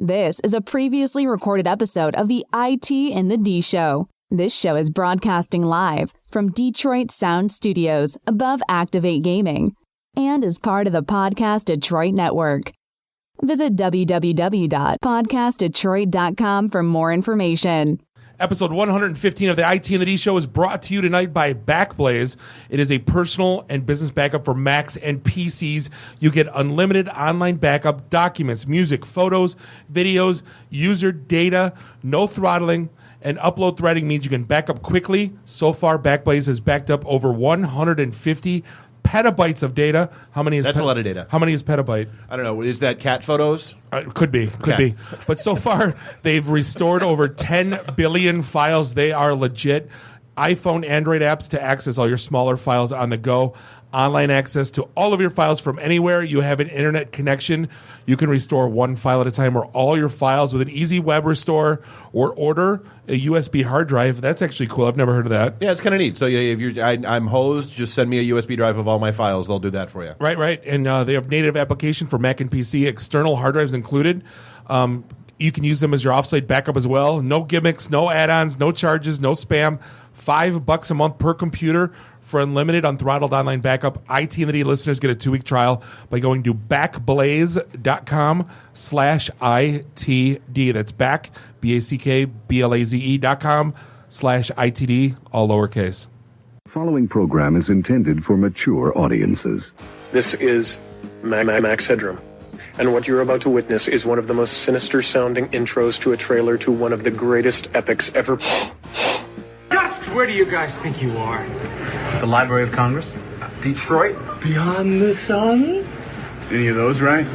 This is a previously recorded episode of the IT and the D Show. This show is broadcasting live from Detroit Sound Studios above Activate Gaming and is part of the Podcast Detroit Network. Visit www.podcastdetroit.com for more information. Episode 115 of the IT and the D Show is brought to you tonight by Backblaze. It is a personal and business backup for Macs and PCs. You get unlimited online backup, documents, music, photos, videos, user data, no throttling, and upload threading means you can back up quickly. So far, Backblaze has backed up over 150 petabytes of data. That's a lot of data. How many is petabyte? I don't know. Is that cat photos? Could be. But so far, they've restored over 10 billion files. They are legit. iPhone, Android apps to access all your smaller files on the go. Online access to all of your files from anywhere. You have an internet connection. You can restore one file at a time or all your files with an easy web restore or order a USB hard drive. That's actually cool. I've never heard of that. Yeah, it's kind of neat. So if I'm hosed, just send me a USB drive of all my files. They'll do that for you. Right. And they have native application for Mac and PC, external hard drives included. You can use them as your offsite backup as well. No gimmicks, no add-ons, no charges, no spam. $5 a month per computer for unlimited unthrottled online backup. IT and the D listeners get a 2-week trial by going to backblaze.com/ITD. That's back, BACKBLAZE.com/ITD, all lowercase. The following program is intended for mature audiences. This is Max Headroom. And what you're about to witness is one of the most sinister-sounding intros to a trailer to one of the greatest epics ever. Where do you guys think you are? The Library of Congress? Detroit? Beyond the sun? Any of those, right?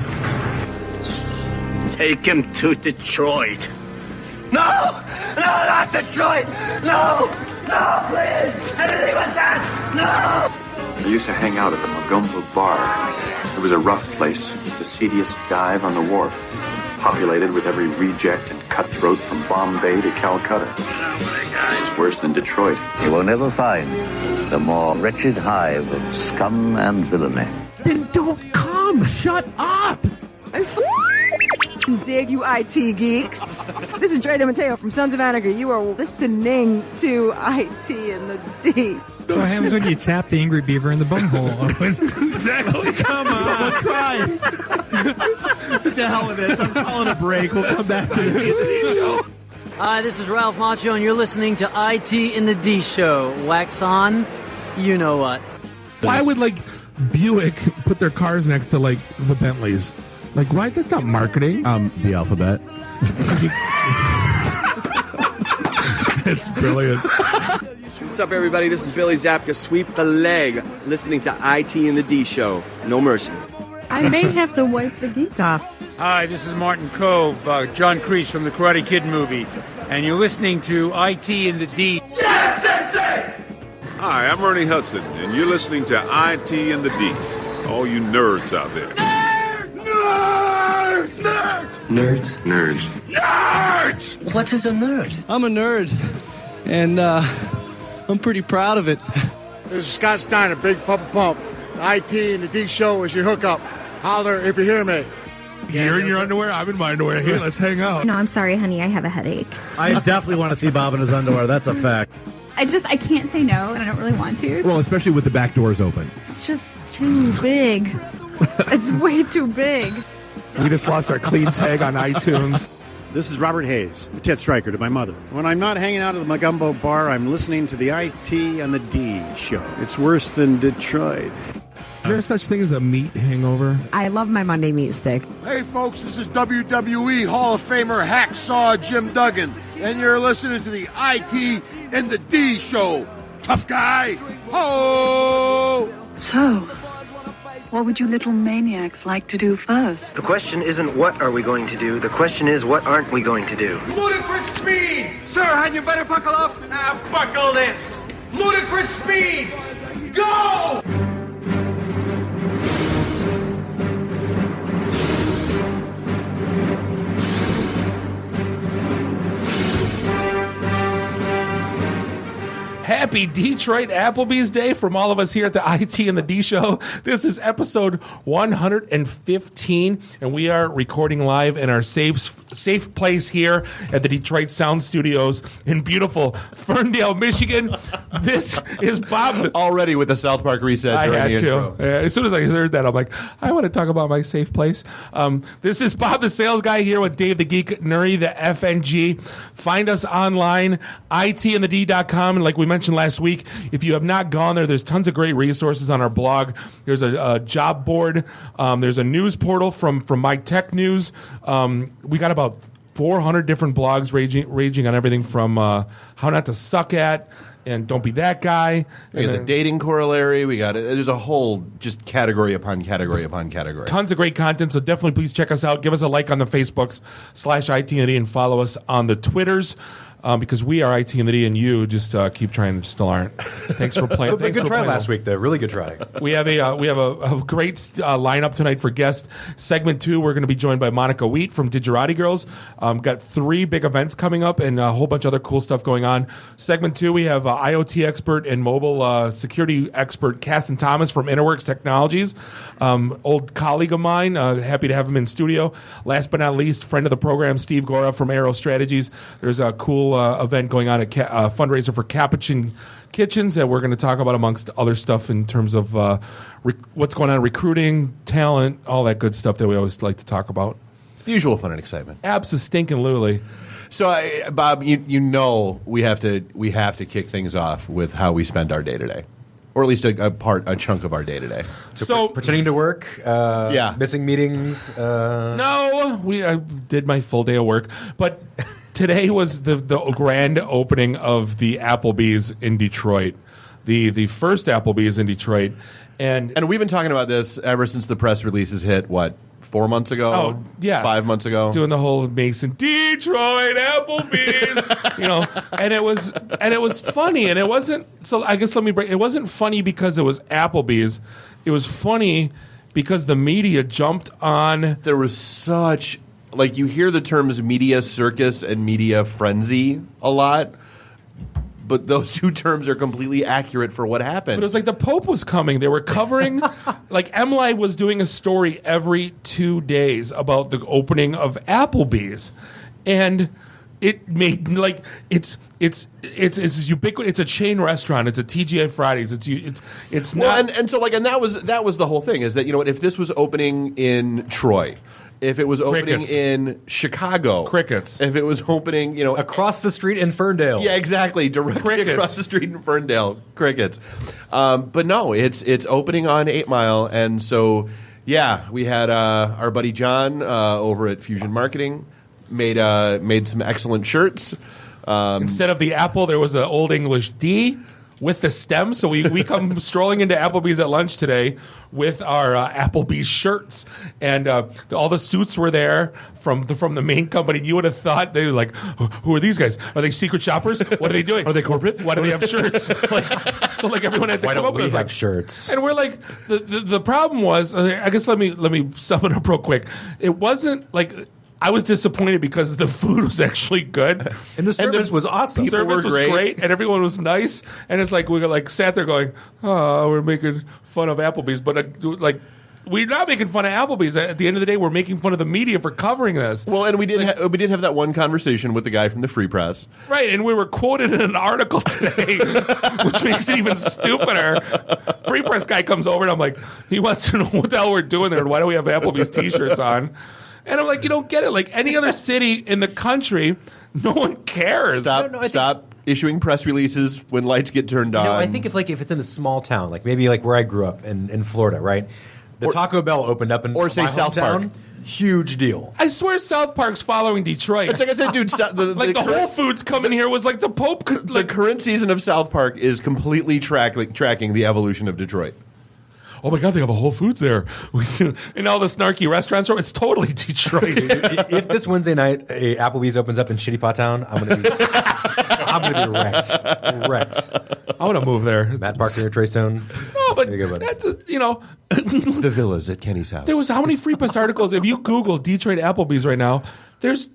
Take him to Detroit. No, not Detroit! No, please! Anything but that! No! I used to hang out at the Magumbo Bar. It was a rough place, the seediest dive on the wharf, populated with every reject and cutthroat from Bombay to Calcutta. It's worse than Detroit. You will never find the more wretched hive of scum and villainy. Then don't come! Shut up! I dig you IT geeks. This is Dre Mateo from Sons of Anarchy. You are listening to IT and the D. So what happens when you tap the angry beaver in the bunghole? Exactly. Come on. Someone tries. What the hell with this? I'm calling a break. We'll come back to the show. Hi, this is Ralph Macchio, and you're listening to IT in the D Show. Wax on, you know what. Why would, Buick put their cars next to, the Bentleys? Why? That's not marketing. The alphabet. It's brilliant. What's up, everybody? This is Billy Zapka. Sweep the leg. Listening to IT in the D Show. No mercy. I may have to wipe the geek off. Hi, this is Martin Cove, John Kreese from the Karate Kid movie, and you're listening to IT in the D. Yes, Sensei! Hi, I'm Ernie Hudson, and you're listening to IT in the D. All you nerds out there. Nerds! What is a nerd? I'm a nerd, and I'm pretty proud of it. This is Scott Steiner, Big Papa Pump. IT and the D Show is your hookup. Holler if you hear me. You're in your underwear? I'm in my underwear. Hey, let's hang out. No, I'm sorry, honey. I have a headache. I definitely want to see Bob in his underwear. That's a fact. I can't say no, and I don't really want to. Well, especially with the back doors open. It's just too big. It's way too big. We just lost our clean tag on iTunes. This is Robert Hayes, the tit striker to my mother. When I'm not hanging out at the Magumbo Bar, I'm listening to the IT and the D Show. It's worse than Detroit. Is there such thing as a meat hangover? I love my Monday meat stick. Hey, folks, this is WWE Hall of Famer Hacksaw Jim Duggan, and you're listening to the IT and the D Show. Tough guy. Ho! So, what would you little maniacs like to do first? The question isn't what are we going to do. The question is what aren't we going to do. Ludicrous speed! Sir, had you better buckle up? Now buckle this! Ludicrous speed! Go! Happy Detroit Applebee's Day from all of us here at the IT and the D Show. This is episode 115, and we are recording live in our safe safe place here at the Detroit Sound Studios in beautiful Ferndale, Michigan. This is Bob. Already with the South Park reset. I during had the to. intro. As soon as I heard that, I'm like, I want to talk about my safe place. This is Bob the Sales Guy here with Dave the Geek, Nuri the FNG. Find us online, itandthed.com. And like we mentioned last week, if you have not gone there, there's tons of great resources on our blog. There's a job board. There's a news portal from My Tech News. We got about 400 different blogs raging on everything from how not to suck at and don't be that guy. We got the dating corollary. We got it. There's a whole just category upon category upon category. Tons of great content. So definitely please check us out. Give us a like on the Facebooks /IT&D and follow us on the Twitters. Because we are IT&D and you just keep trying, still aren't. Thanks for playing. Good try last week, though. Really good try. We have a great lineup tonight for guests. Segment 2, we're going to be joined by Monica Wheat from Digerati Girls. Got 3 big events coming up and a whole bunch of other cool stuff going on. Segment 2, we have IoT expert and mobile security expert Caston Thomas from Interworks Technologies. Old colleague of mine. Happy to have him in studio. Last but not least, friend of the program, Steve Gora from Aero Strategies. There's a cool event going on at Fundraiser for Capuchin Kitchens that we're going to talk about amongst other stuff in terms of what's going on, recruiting, talent, all that good stuff that we always like to talk about. The usual fun and excitement. Abso-stinkin'-lutely. So, Bob, you know we have to kick things off with how we spend our day to day, or at least a chunk of our day to day. So pretending to work, missing meetings. No, I did my full day of work, but. Today was the grand opening of the Applebee's in Detroit, the first Applebee's in Detroit, and we've been talking about this ever since the press releases hit. What, 4 months ago? Oh, yeah, 5 months ago. Doing the whole Mason Detroit Applebee's, and it was funny, and it wasn't. So I guess it wasn't funny because it was Applebee's. It was funny because the media jumped on. There was such. Like, you hear the terms media circus and media frenzy a lot, but those two terms are completely accurate for what happened. But it was like the Pope was coming. They were covering, like MLive was doing a story every 2 days about the opening of Applebee's. And it made, like, it's ubiquitous. It's a chain restaurant. It's a TGI Fridays. It's not. Well, and so, like, and that was the whole thing, is that, you know what, if this was opening in Troy, if it was opening in Chicago. Crickets. If it was opening, you know. Across the street in Ferndale. Yeah, exactly. Directly across the street in Ferndale. Crickets. But no, it's opening on 8 Mile. And so, yeah, we had our buddy John over at Fusion Marketing made some excellent shirts. Instead of the apple, there was an Old English D with the stem. So we come strolling into Applebee's at lunch today with our Applebee's shirts, and all the suits were there from the main company. You would have thought they were like, who are these guys? Are they secret shoppers? What are they doing? Are they corporate? Why do they have shirts? So everyone had to come up with have shirts? And we're like, the problem was, I guess let me sum it up real quick. It wasn't like. I was disappointed because the food was actually good. And the service was awesome. The service was great, and everyone was nice. And it's like we sat there going, oh, we're making fun of Applebee's. But we're not making fun of Applebee's. At the end of the day, we're making fun of the media for covering this. Well, and we did have that one conversation with the guy from the Free Press. Right, and we were quoted in an article today, which makes it even stupider. Free Press guy comes over, and I'm like, he wants to know what the hell we're doing there, and why do we have Applebee's T-shirts on? And I'm like, you don't get it. Like any other city in the country, no one cares. Stop issuing press releases when lights get turned on. I think if it's in a small town, like maybe like where I grew up in Florida, right? The Taco Bell opened up in or say South Park. Huge deal. I swear South Park's following Detroit. It's like I said, dude. The Whole Foods coming here was like the Pope. The current season of South Park is completely tracking the evolution of Detroit. Oh my God, they have a Whole Foods there. And all the snarky restaurants. It's totally Detroit. If this Wednesday night a Applebee's opens up in Shitty Pot Town, I'm gonna be wrecked. I want to move there. Matt Parker or Trey Stone. Oh, but that's the villas at Kenny's house. There was how many Free Press articles? If you Google Detroit Applebee's right now, there's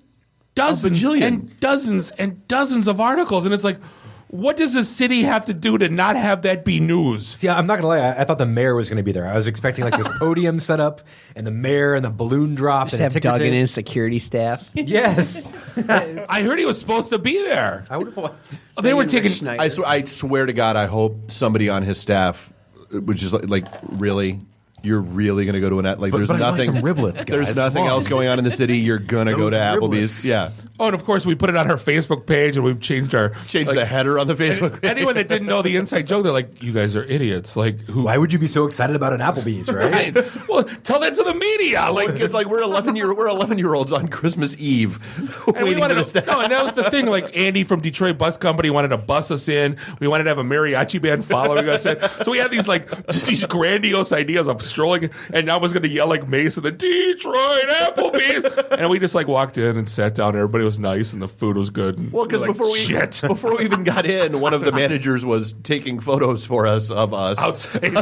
dozens and dozens and dozens of articles, and it's like, what does the city have to do to not have that be news? See, I'm not gonna lie. I thought the mayor was going to be there. I was expecting like this podium set up, and the mayor and the balloon drop, Just and have a ticker Doug and tape. his security staff. Yes, I heard he was supposed to be there. I would have. They were taking. I swear to God, I hope somebody on his staff, which is like really. You're really going to go to an there's but I like nothing. some riblets, guys. There's nothing Come on. else going on in the city. You're going to go to Applebee's. riblets. Yeah. Oh, and of course we put it on our Facebook page, and we've changed the header on the Facebook page. Anyone that didn't know the inside joke, they're like, "You guys are idiots." Like, why would you be so excited about an Applebee's, right? Right. Well, tell that to the media. Like, it's like we're 11-year-olds on Christmas Eve. And we wanted to, no, and that was the thing. Like Andy from Detroit Bus Company wanted to bus us in. We wanted to have a mariachi band following us in. So we had these just these grandiose ideas of strolling, and I was going to yell like Mace in the Detroit Applebee's, and we just walked in and sat down. And everybody was nice, and the food was good. And Well, because before we even got in, one of the managers was taking photos for us of us outside.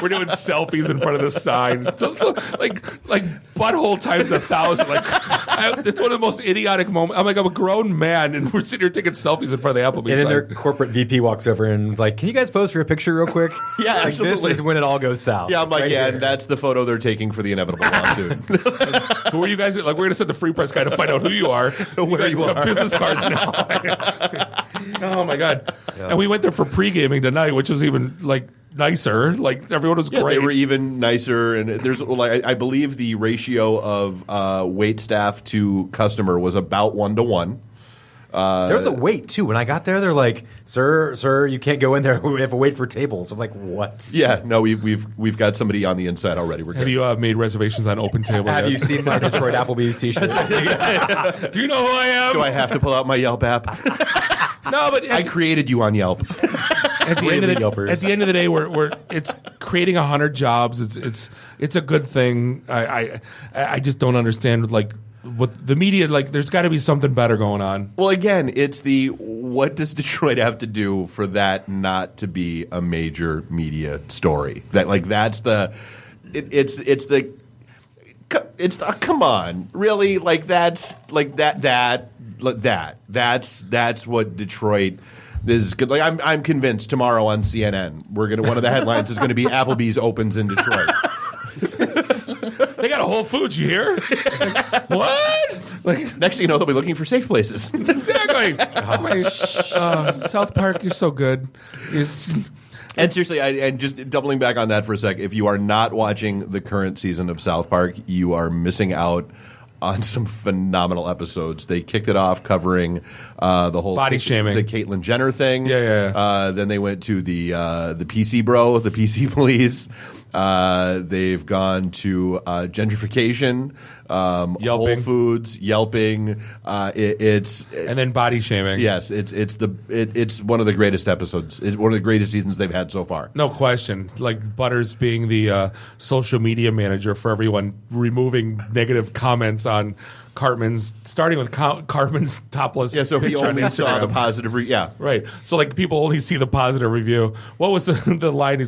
We're doing selfies in front of the sign, like butthole times 1,000. It's one of the most idiotic moments. I'm a grown man, and we're sitting here taking selfies in front of the Applebee's. And then sign. their corporate VP walks over and is like, "Can you guys pose for a picture real quick?" Yeah, absolutely. This is when it all goes south. Yeah, I'm like, right yeah, here. and that's the photo they're taking for the inevitable lawsuit. Who are you guys? We're going to send the Free Press guy to find out who you are. Where you got are. business cards now. Oh my God! Yeah. And we went there for pre-gaming tonight, which was even nicer. Everyone was great. They were even nicer, and there's I believe the ratio of wait staff to customer was about 1-to-1. There was a wait too. When I got there, they're like, "Sir, you can't go in there. We have to wait for tables." I'm like, "What?" Yeah, no, we've got somebody on the inside already. Have you made reservations on Open Table? Have yet? you seen my Detroit Applebee's T-shirt? Do you know who I am? Do I have to pull out my Yelp app? No, but I created you on Yelp. At the end of the day, we're it's creating 100 jobs. It's a good thing. I just don't understand what the media there's got to be something better going on. Well, again, it's what does Detroit have to do for that not to be a major media story? That's the come on, really? That's what Detroit is good. I'm convinced tomorrow on CNN one of the headlines is going to be Applebee's opens in Detroit. They got a Whole Foods, you hear? What? Next thing you know, they'll be looking for safe places. Exactly. South Park, you're so good. And seriously, and just doubling back on that for a sec, if you are not watching the current season of South Park, you are missing out on some phenomenal episodes. They kicked it off covering the whole body shaming, the Caitlyn Jenner thing. Yeah. Then they went to the PC bro, the PC police. They've gone to gentrification, Whole Foods, Yelping. And then body shaming. Yes, it's one of the greatest episodes. It's one of the greatest seasons they've had so far. No question. Butters being the social media manager for everyone, removing negative comments on Cartman's, starting with Cartman's topless. Yeah, so he picture on only saw Instagram. the positive. Right. So people only see the positive review. What was the line?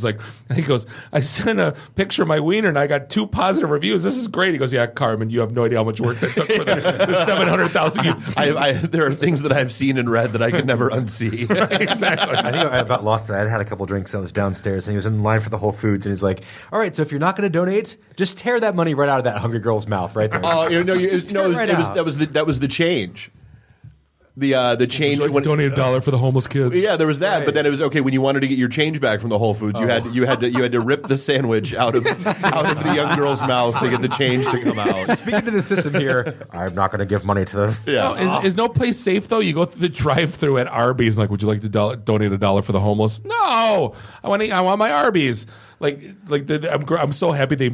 He goes, "I sent a picture of my wiener and I got 2 positive reviews. This is great." He goes, "Yeah, Cartman, you have no idea how much work that took for the 700,000. There are things that I've seen and read that I could never unsee." Right, exactly. I think I about lost it. I had a couple drinks. I was downstairs, and he was in line for the Whole Foods, and he's like, "All right, so if you're not going to donate, just tear that money right out of that hungry girl's mouth, right there." Oh, that was the change. The change. Would you like to donate $1 for the homeless kids? Yeah, there was that, Right. but then it was okay when you wanted to get your change back from the Whole Foods. You had to rip the sandwich out of the young girl's mouth to get the change to come out. Speaking to the system here, I'm not going to give money to them. Yeah. No, is no place safe though? You go through the drive-through at Arby's, and would you like to donate $1 for the homeless? No, I want my Arby's. I'm so happy they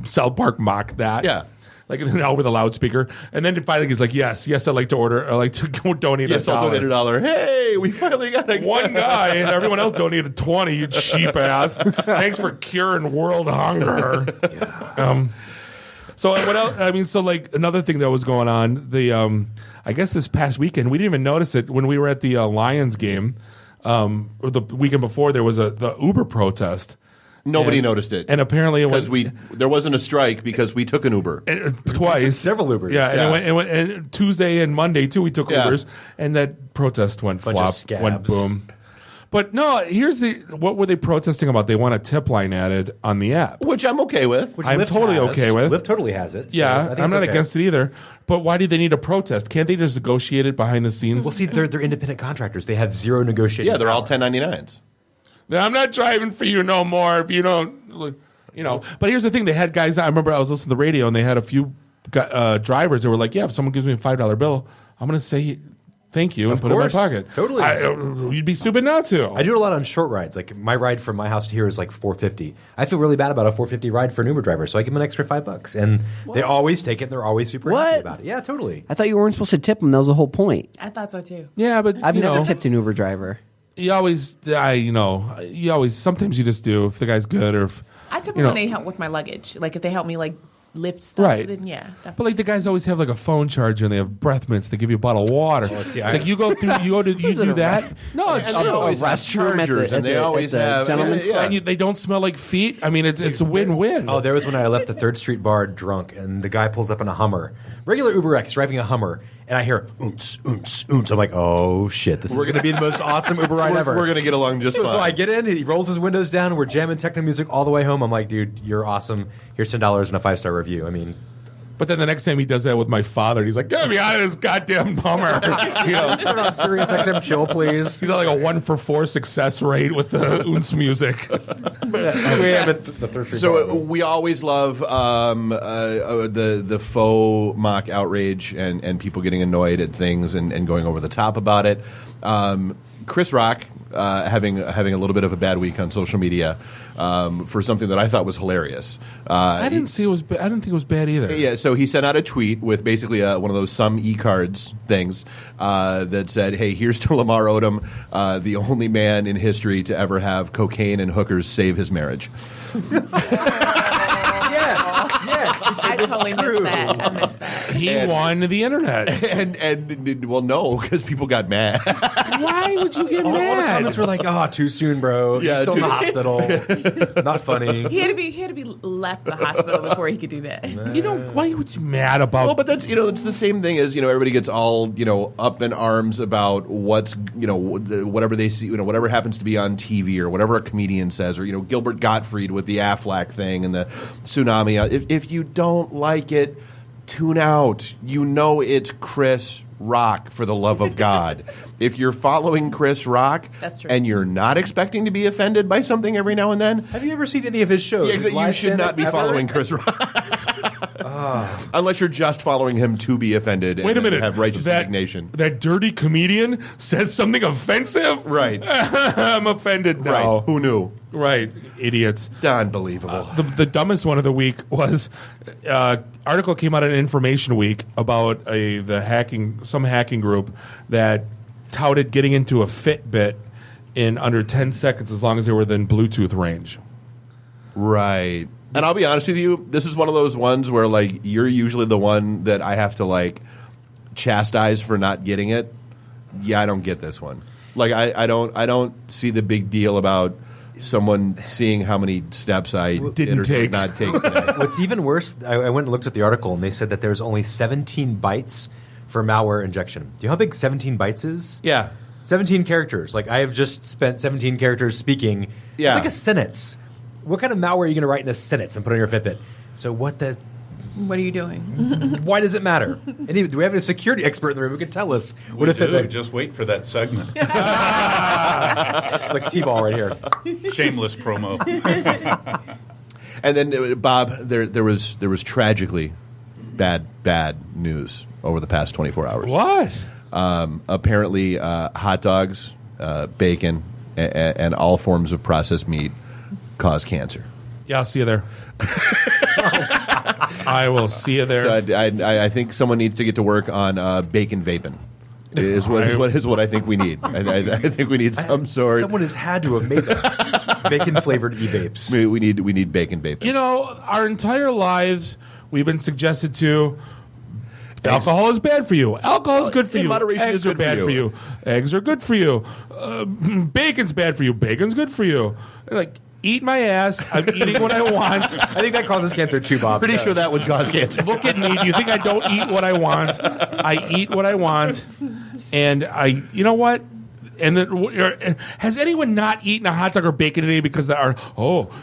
South Park mocked that. Yeah. Over the loudspeaker, and then finally he's like, "Yes, I'd like to go donate Yes, $1. I'll donate $1. Hey, we finally got One guy, and everyone else donated 20. You cheap ass! Thanks for curing world hunger. So what else? Another thing that was going on, I guess this past weekend, we didn't even notice it when we were at the Lions game, or the weekend before. There was the Uber protest. Nobody noticed it. And apparently it was there wasn't a strike because we took an Uber. Twice. Several Ubers. Yeah, and it went and Tuesday and Monday, too, we took Ubers. And that protest went flop, went boom. But no, what were they protesting about? They want a tip line added on the app. Which I'm okay with. Which I'm Lyft totally has. okay with. Lyft totally has it. So Yeah, I think I'm it's not okay. against it either. But why do they need a protest? Can't they just negotiate it behind the scenes? Well, see, they're independent contractors. They have zero negotiating Yeah, they're all power. 1099s. I'm not driving for you no more if you don't, But here's the thing. They had guys, I remember I was listening to the radio, and they had a few drivers that were like, yeah, if someone gives me a $5 bill, I'm going to say thank you and put it in my pocket. Totally. You'd be stupid not to. I do it a lot on short rides. Like my ride from my house to here is like $4.50. I feel really bad about a $4.50 ride for an Uber driver, so I give them an extra $5, and they always take it. And they're always super happy about it. Yeah, totally. I thought you weren't supposed to tip them. That was the whole point. I thought so too. Yeah, but I've never tipped an Uber driver. You always, sometimes you just do if the guy's good or if. I tip them when they help with my luggage. Like if they help me lift stuff, Right. then yeah. Definitely. But like the guys always have like a phone charger and they have breath mints. They give you a bottle of water. It's like you do that. No, it's And they always have chargers, and they always have gentlemen's club. And they don't smell like feet. I mean, it's a win-win. Oh, there was when I left the 3rd Street bar drunk, and the guy pulls up in a Hummer. Regular Uber X driving a Hummer, and I hear oonce, oonce, oonce. I'm like, oh shit, this is going to be the most awesome Uber ride ever. We're going to get along just fine. So I get in, he rolls his windows down, we're jamming techno music all the way home. I'm like, dude, you're awesome. Here's $10 and a 5-star review. I mean, but then the next time he does that with my father, he's like, get me out of this goddamn bummer. Put it on Sirius XM chill, please. He's got like a 1 for 4 success rate with the oonce music. So we always love the faux mock outrage and people getting annoyed at things and going over the top about it. Chris Rock having a little bit of a bad week on social media for something that I thought was hilarious. I didn't think it was bad either. Yeah, so he sent out a tweet with basically one of those some e-cards things that said, "Hey, here's to Lamar Odom, the only man in history to ever have cocaine and hookers save his marriage." I totally missed that. I missed that. He won the internet. And well, no, because people got mad. Why would you get all the mad? comments were like, oh, too soon, bro. Yeah, He's still in the too- hospital. Not funny. He had to be left the hospital before he could do that. Why would you mad about? Well, but that's it's the same thing as everybody gets all up in arms about what's whatever they see whatever happens to be on TV or whatever a comedian says or Gilbert Gottfried with the Aflac thing and the tsunami. If you don't like it, tune out. It's Chris Rock, for the love of God. If you're following Chris Rock That's true. and you're not expecting to be offended by something every now and then, Have you ever seen any of his shows? yeah, His you live should not be stand-up ever? following Chris Rock. Unless you're just following him to be offended Wait a and minute. have righteous indignation. That dirty comedian said something offensive? Right. I'm offended now. Right. Who knew? Right. Idiots. Unbelievable. The dumbest one of the week was article came out in Information Week about some hacking group that touted getting into a Fitbit in under 10 seconds as long as they were within Bluetooth range. Right. And I'll be honest with you, this is one of those ones where you're usually the one that I have to chastise for not getting it. Yeah, I don't get this one. I don't see the big deal about someone seeing how many steps I did or did not take today. What's even worse, I went and looked at the article, and they said that there's only 17 bytes for malware injection. Do you know how big 17 bytes is? Yeah. 17 characters. I have just spent 17 characters speaking. Yeah. It's like a sentence. What kind of malware are you going to write in a sentence and put on your Fitbit? So what the... What are you doing? Why does it matter? Do we have a security expert in the room who can tell us what a Fitbit... Just wait for that segment. It's like T-ball right here. Shameless promo. And then, Bob, there was tragically bad news over the past 24 hours. What? Apparently, hot dogs, bacon, and all forms of processed meat cause cancer. Yeah, I'll see you there. I will see you there. So I think someone needs to get to work on bacon vaping. Is what I think we need. I think we need some sort. Someone has had to have made bacon flavored e-vapes. We need bacon vaping. Our entire lives we've been suggested to. Alcohol is bad for you. Alcohol is good for you. Moderation Eggs is good are bad for for you. you. Eggs are good for you. Bacon's bad for you. Bacon's good for you. eat my ass. I'm eating what I want. I think that causes cancer too, Bob. Pretty sure that would cause cancer. Look at me. Do you think I don't eat what I want? I eat what I want. And you know what? And then, has anyone not eaten a hot dog or bacon today because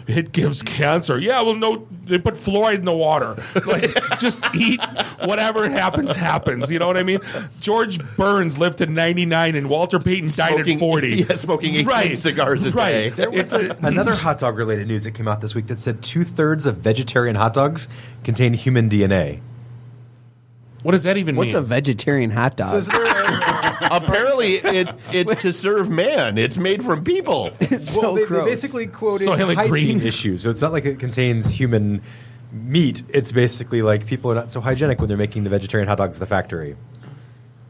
it gives cancer? Yeah, well, no, they put fluoride in the water. Like, just eat whatever happens. You know what I mean? George Burns lived to 99, and Walter Payton died at 40. Yeah, smoking 18 cigars a day. There was another hot dog related news that came out this week that said 2/3 of vegetarian hot dogs contain human DNA. What does that even mean? What's a vegetarian hot dog? Apparently, it's to serve man. It's made from people. Well, they basically quoted hygiene issues. So it's not like it contains human meat. It's basically like people are not so hygienic when they're making the vegetarian hot dogs at the factory.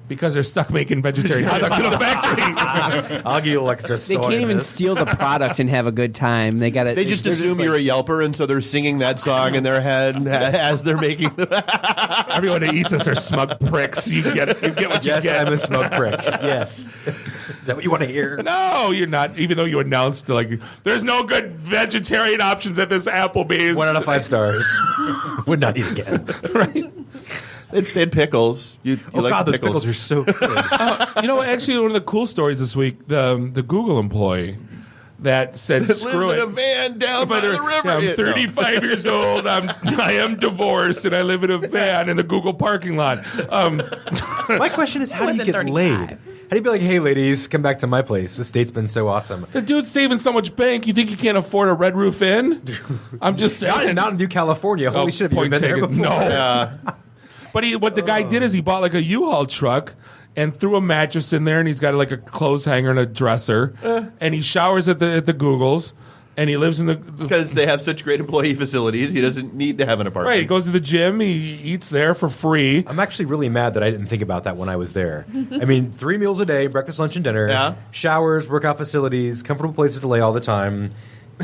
Because they're stuck making vegetarian hot dogs in a factory. I'll give you a little extra They soy can't in even this. steal the product and have a good time. They got it. They just assume you're a Yelper, and so they're singing that song in their head as they're making the Everyone that eats us are smug pricks. You get what you get. Yes, I'm a smug prick. Yes. Is that what you want to hear? No, you're not. Even though you announced there's no good vegetarian options at this Applebee's. 1 out of 5 stars. Would not eat again. Right. They had pickles. You like God, those pickles. pickles are so good. You know, actually, one of the cool stories this week, the Google employee that said, "Screw lives it." in a van down by the river. Yeah, I'm Yeah, 35 years old. I am divorced, and I live in a van in the Google parking lot. My question is, how do you get laid? How do you be like, hey, ladies, come back to my place? This date's been so awesome. The dude's saving so much bank. You think he can't afford a Red Roof Inn? I'm just saying. Not in Mountain View, California. Holy shit, have you point been there taken. before? No. But what the guy did is he bought a U-Haul truck and threw a mattress in there, and he's got a clothes hanger and a dresser, and he showers at the Googles, and he lives in because they have such great employee facilities. He doesn't need to have an apartment. Right, he goes to the gym, he eats there for free. I'm actually really mad that I didn't think about that when I was there. I mean, 3 meals a day, breakfast, lunch, and dinner, showers, workout facilities, comfortable places to lay all the time.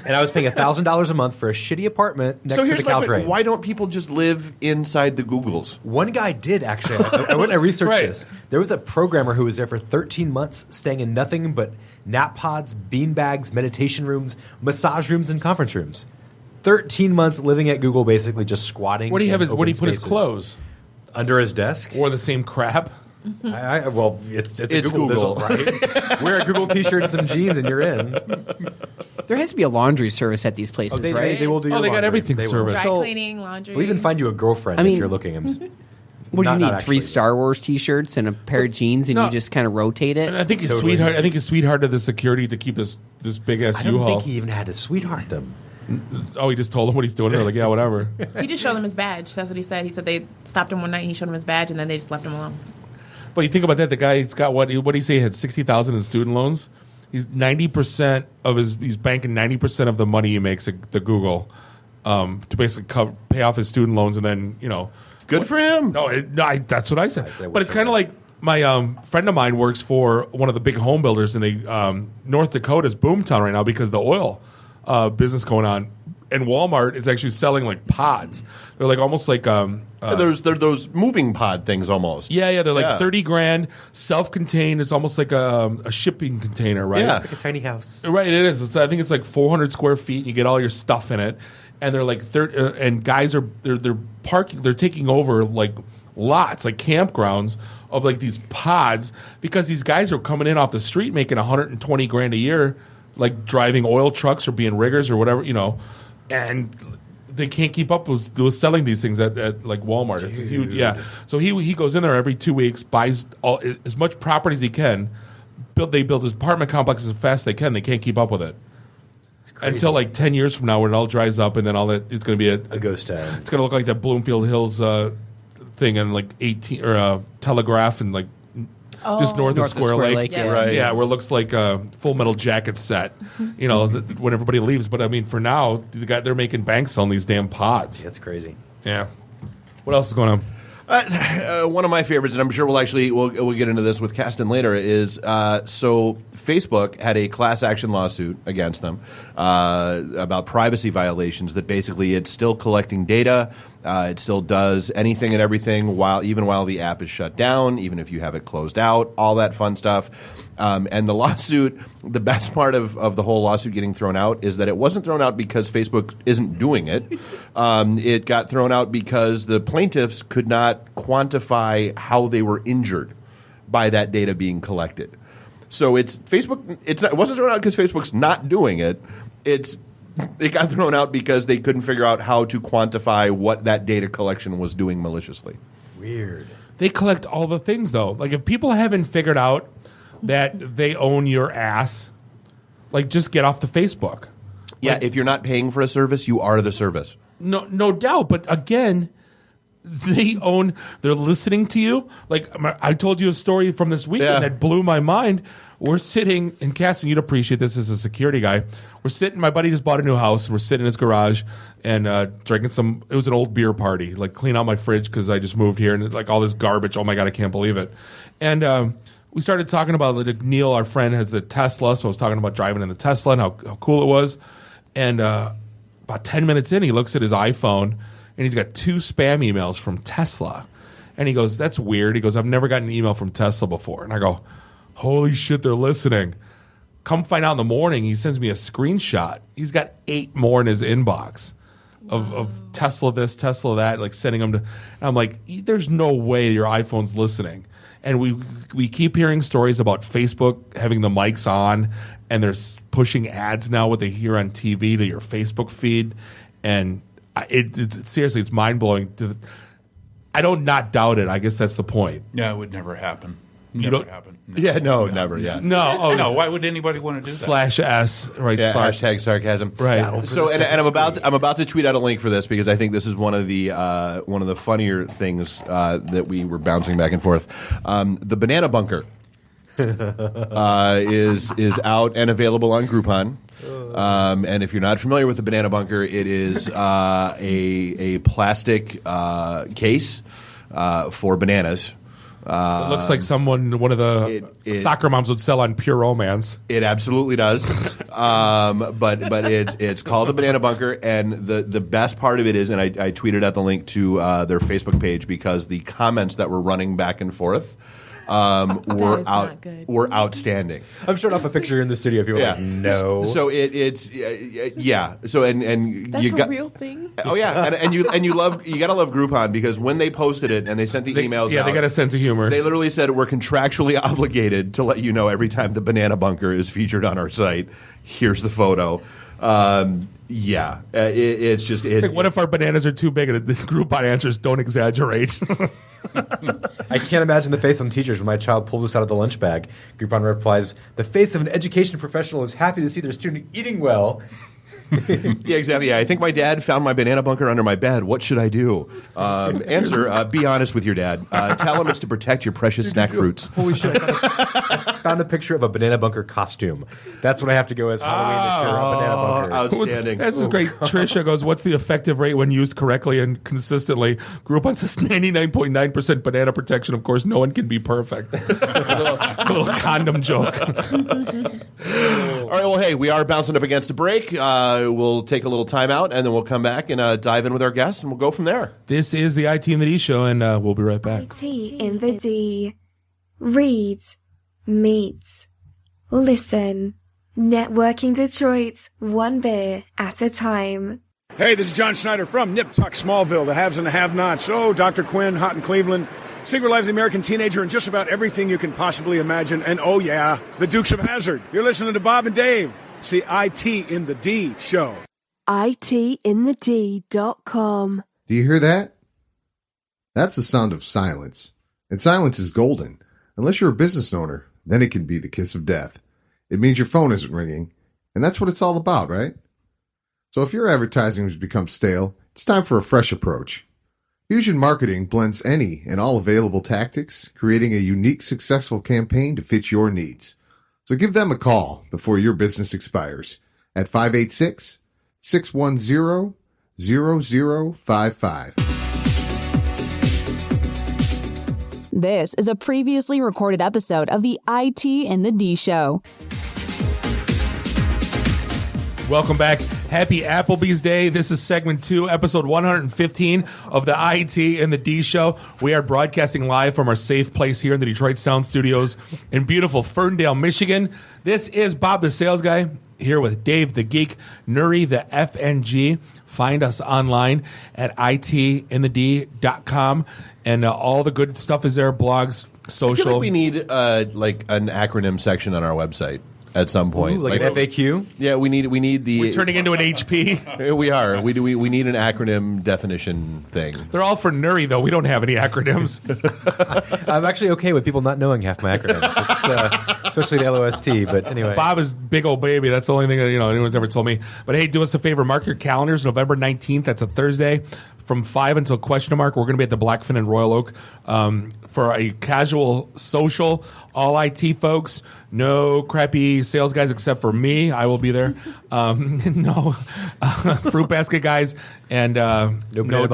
And I was paying $1,000 a month for a shitty apartment next to the Caltrain. Why don't people just live inside the Googles? One guy did, actually. I went and I researched this. There was a programmer who was there for 13 months, staying in nothing but nap pods, bean bags, meditation rooms, massage rooms, and conference rooms. 13 months living at Google, basically just squatting. Where do you have where do you put his clothes? Under his desk. Or the same crap? Well, it's a Google. Right? Wear a Google T-shirt and some jeans, and you're in. There has to be a laundry service at these places, right? They will do. Oh, they got everything service. Dry cleaning, laundry. They'll even find you a girlfriend if you're looking. What do you need? 3 Star Wars T-shirts and a pair of jeans, and you just kind of rotate it. And I think his sweetheart. I think his sweetheart had the security to keep this big ass U-Haul. I don't think he even had to sweetheart them. Oh, he just told them what he's doing. They're like, yeah, whatever. He just showed them his badge. That's what he said. He said they stopped him one night and he showed him his badge, and then they just left him alone. But you think about that, the guy's got what do you say he had $60,000 in student loans? He's 90% of he's banking 90% of the money he makes at the Google to basically pay off his student loans, and then good for him. No, that's what I said. But it's kind of like my friend of mine works for one of the big home builders in the North Dakota's boomtown right now because of the oil business going on. And Walmart is actually selling pods. They're almost like they're those moving pod things almost. Yeah, they're like $30,000, self-contained. It's almost like a shipping container, right? Yeah, it's like a tiny house. Right, it is. I think it's 400 square feet. And you get all your stuff in it, and they're and guys are they're parking. They're taking over lots, campgrounds of these pods because these guys are coming in off the street making $120,000 a year, driving oil trucks or being riggers or whatever, and they can't keep up with selling these things at Walmart. It's a huge, So he goes in there every 2 weeks, buys as much property as he can. They build his apartment complexes as fast as they can. They can't keep up with it until 10 years from now when it all dries up, and then all that it's going to be a ghost town. It's going to look like that Bloomfield Hills thing and 18 or Telegraph and just north of Square Lake. Yeah. Yeah, where it looks like a Full Metal Jacket set, when everybody leaves. But I mean, for now, they're making banks selling these damn pods. That's crazy. Yeah. What else is going on? One of my favorites, and I'm sure we'll get into this with Kasten later, is so Facebook had a class action lawsuit against them about privacy violations. That basically it's still collecting data It still does anything and everything even while the app is shut down, even if you have it closed out, all that fun stuff. And the lawsuit, the best part of the whole lawsuit getting thrown out is that it wasn't thrown out because Facebook isn't doing it. It got thrown out because the plaintiffs could not quantify how they were injured by that data being collected. So it wasn't thrown out because Facebook's not doing it. It got thrown out because they couldn't figure out how to quantify what that data collection was doing maliciously. Weird. They collect all the things, though. Like, if people haven't figured out that they own your ass, like, just get off the Facebook. Yeah, like, if you're not paying for a service, you are the service. No doubt. But again, they're listening to you. Like, I told you a story from this weekend that blew my mind. We're sitting, and Cassie, you'd appreciate this as a security guy. We're sitting, my buddy just bought a new house, and we're sitting in his garage and drinking it was an old beer party, like clean out my fridge because I just moved here, and it's like all this garbage. Oh my God, I can't believe it. And we started talking about, like, Neil, our friend, has the Tesla, so I was talking about driving in the Tesla and how cool it was. And about 10 minutes in, he looks at his iPhone, and he's got 2 spam emails from Tesla. And he goes, that's weird. He goes, I've never gotten an email from Tesla before. And I go, holy shit, they're listening. Come find out in the morning, he sends me a screenshot. He's got 8 more in his inbox of Tesla this, Tesla that, like sending them to. And I'm like, there's no way your iPhone's listening. And we keep hearing stories about Facebook having the mics on, and they're pushing ads now, what they hear on TV, to your Facebook feed. And it's seriously, it's mind-blowing. I don't not doubt it. I guess that's the point. Yeah, it would never happen. Never happen. Yeah, never. Yeah, no. Why would anybody want to do that? /S, right? Yeah, hashtag sarcasm, right? So, and I'm about to tweet out a link for this because I think this is one of the funnier things that we were bouncing back and forth. The Banana Bunker is out and available on Groupon. And if you're not familiar with the Banana Bunker, it is a plastic case for bananas. It looks like one of the soccer moms would sell on Pure Romance. It absolutely does. But it's called the Banana Bunker, and the best part of it is, and I tweeted out the link to their Facebook page because the comments that were running back and forth were outstanding. I'm showing off a picture in the studio. People are like, no. So it's So and that's you got a real thing. Oh yeah, and you gotta love Groupon because when they posted it and they sent the emails, they got a sense of humor. They literally said we're contractually obligated to let you know every time the Banana Bunker is featured on our site. Here's the photo. It's just what if our bananas are too big? And the Groupon answers, don't exaggerate. I can't imagine the face on teachers when my child pulls this out of the lunch bag. Groupon replies, the face of an education professional is happy to see their student eating well. Yeah, exactly. Yeah, I think my dad found my Banana Bunker under my bed. What should I do? Answer, be honest with your dad. Tell him it's to protect your precious snack fruits. Holy shit. I found a picture of a Banana Bunker costume. That's what I have to go as Halloween this year, a Banana Bunker. Outstanding. This is great. Trisha goes, what's the effective rate when used correctly and consistently? Groupon says 99.9% banana protection. Of course, no one can be perfect. a little condom joke. All right, well, hey, we are bouncing up against a break. We'll take a little time out, and then we'll come back and dive in with our guests, and we'll go from there. This is the IT in the D Show, and we'll be right back. IT in the D. Read, meet, listen. Networking Detroit, one beer at a time. Hey, this is John Schneider from Nip Tuck Smallville, the haves and the have-nots. Oh, Dr. Quinn, Hot in Cleveland, Secret Lives of the American Teenager, and just about everything you can possibly imagine. And oh yeah, the Dukes of Hazzard. You're listening to Bob and Dave. It's the IT in the D Show. ITinthed.com. Do you hear that? That's the sound of silence. And silence is golden. Unless you're a business owner, then it can be the kiss of death. It means your phone isn't ringing. And that's what it's all about, right? So if your advertising has become stale, it's time for a fresh approach. Fusion Marketing blends any and all available tactics, creating a unique, successful campaign to fit your needs. So give them a call before your business expires at 586-610-0055. This is a previously recorded episode of the IT in the D Show. Welcome back. Happy Applebee's Day. This is segment 2, episode 115 of the IT and the D Show. We are broadcasting live from our safe place here in the Detroit Sound Studios in beautiful Ferndale, Michigan. This is Bob the Sales Guy here with Dave the Geek, Nuri the FNG. Find us online at itinthed.com, and all the good stuff is there, blogs, social. I feel like we need like an acronym section on our website at some point. Ooh, like an FAQ? Yeah, we need the... We're turning into an HP. We are. We need an acronym definition thing. They're all for Nuri, though. We don't have any acronyms. I'm actually okay with people not knowing half my acronyms, especially the LOST. But anyway, Bob is big old baby. That's the only thing that anyone's ever told me. But hey, do us a favor. Mark your calendars. November 19th. That's a Thursday. From 5 until ? We're going to be at the Blackfin in Royal Oak for a casual social. All IT folks. No crappy sales guys except for me. I will be there. No fruit basket guys and no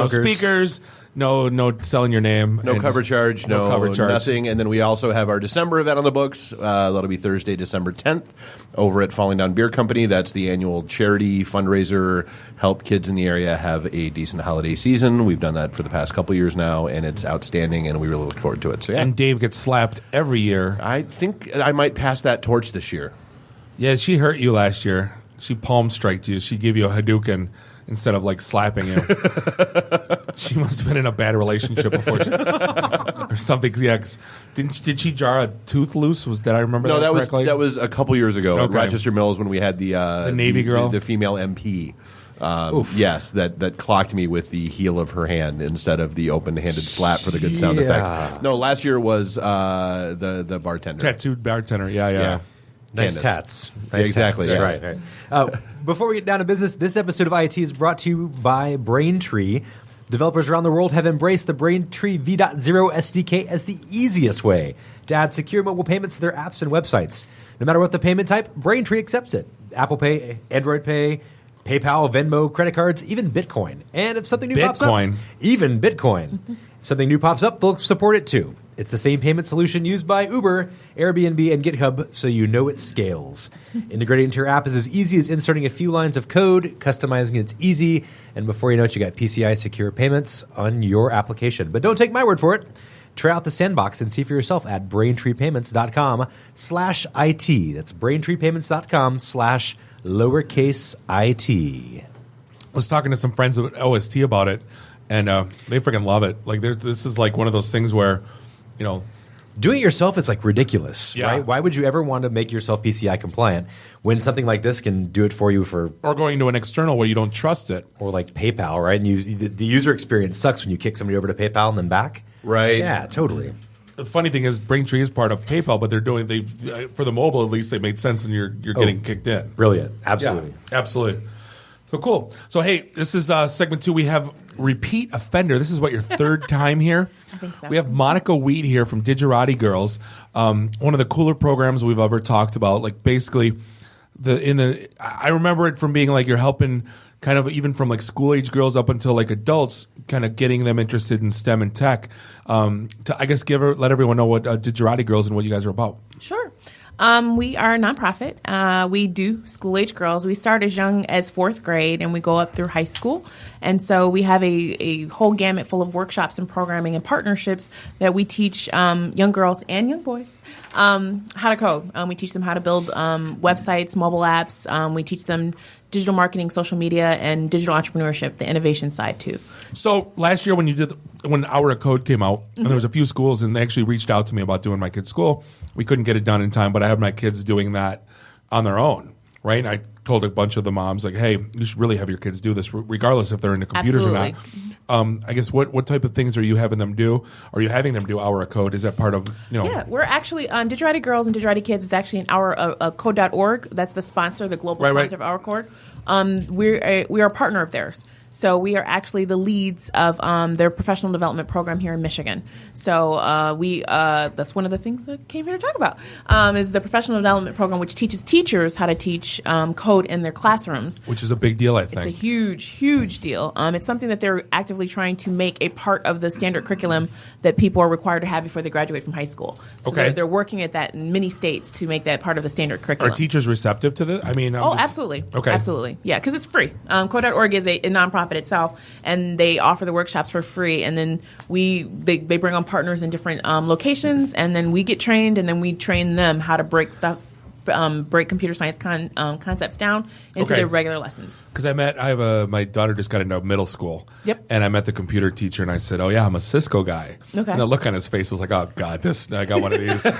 speakers. No selling your name. No cover charge. No cover charge. Nothing. And then we also have our December event on the books. That'll be Thursday, December 10th over at Falling Down Beer Company. That's the annual charity fundraiser. Help kids in the area have a decent holiday season. We've done that for the past couple years now, and it's outstanding, and we really look forward to it. So, yeah. And Dave gets slapped every year. I think I might pass that torch this year. Yeah, she hurt you last year. She palm striked you. She gave you a Hadouken instead of like slapping you. She must have been in a bad relationship before or something. Yeah, did she jar a tooth loose? Did I remember that correctly? that was a couple years ago at Rochester Mills when we had the Navy girl, the female MP. Yes, that clocked me with the heel of her hand instead of the open-handed slap for the good sound effect. No, last year was the bartender. Tattooed bartender, yeah. Nice tats. Nice exactly. Tats. Yes. Right. Before we get down to business, this episode of IT is brought to you by Braintree. Developers around the world have embraced the Braintree V.0 SDK as the easiest way to add secure mobile payments to their apps and websites. No matter what the payment type, Braintree accepts it. Apple Pay, Android Pay, PayPal, Venmo, credit cards, even Bitcoin. And if something new pops up, even Bitcoin. Something new pops up, they'll support it too. It's the same payment solution used by Uber, Airbnb, and GitHub, so you know it scales. Integrating into your app is as easy as inserting a few lines of code, customizing it's easy, and before you know it, you got PCI secure payments on your application. But don't take my word for it. Try out the sandbox and see for yourself at braintreepayments.com/IT. That's braintreepayments.com/lowercase-it. I was talking to some friends at OST about it, and they freaking love it. Like, this is like one of those things where, doing it yourself is like ridiculous, right? Why would you ever want to make yourself PCI compliant when something like this can do it for you or going to an external where you don't trust it, or like PayPal, right? And the user experience sucks when you kick somebody over to PayPal and then back, right? Yeah, totally. The funny thing is, Braintree is part of PayPal, but for the mobile at least, they made sense, and you're getting kicked in. Brilliant, absolutely, yeah, absolutely. So cool. So hey, this is segment 2. We have repeat offender. This is what, your third time here? I think so. We have Monica Wheat here from Digerati Girls. One of the cooler programs we've ever talked about. Like, basically, I remember it from being like you're helping kind of even from like school age girls up until like adults, kind of getting them interested in STEM and tech. To I guess let everyone know what Digerati Girls and what you guys are about. Sure. We are a nonprofit. We do school-age girls. We start as young as 4th grade, and we go up through high school. And so we have a whole gamut full of workshops and programming and partnerships that we teach young girls and young boys how to code. We teach them how to build websites, mobile apps. We teach them digital marketing, social media, and digital entrepreneurship, the innovation side too. So last year when Hour of Code came out, and there was a few schools, and they actually reached out to me about doing my kids' school. We couldn't get it done in time, but I have my kids doing that on their own, right? And I told a bunch of the moms, like, hey, you should really have your kids do this, regardless if they're into computers Absolutely. or not. I guess what type of things are you having them do? Are you having them do Hour of Code? Is that part of, Yeah, we're actually, Digerati Girls and Digerati Kids is actually an code.org. That's the sponsor, the global sponsor of Hour Code. We are a partner of theirs. So we are actually the leads of their professional development program here in Michigan. So that's one of the things I came here to talk about, is the professional development program, which teaches teachers how to teach code in their classrooms. Which is a big deal, I think. It's a huge, huge deal. It's something that they're actively trying to make a part of the standard curriculum that people are required to have before they graduate from high school. So they're working at that in many states to make that part of the standard curriculum. Are teachers receptive to this? I mean, absolutely. Okay. Absolutely. Yeah, because it's free. Code.org is a nonprofit itself, and they offer the workshops for free. And then they bring on partners in different locations, and then we get trained, and then we train them how to break computer science concepts down into their regular lessons. Because my daughter just got into middle school. Yep. And I met the computer teacher, and I said, "Oh yeah, I'm a Cisco guy." Okay. And the look on his face was like, "Oh God, I got one of these." and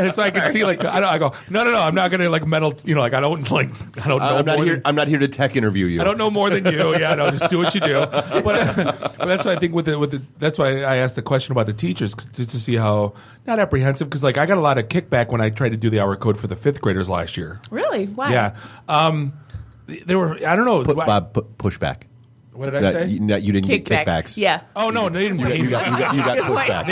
it's like I can see I go, "No, I'm not going to meddle." I don't know. I'm not here to tech interview you. I don't know more than you. Yeah, no, just do what you do. But that's why I think that's why I asked the question about the teachers to see how not apprehensive, because I got a lot of kickback when I tried to do the hour code for the 5th graders last year. Really? Why? Yeah. There were, I don't know. Pushback. What did I say? You didn't get kickbacks. Yeah. Oh, no, they didn't. You got pushback.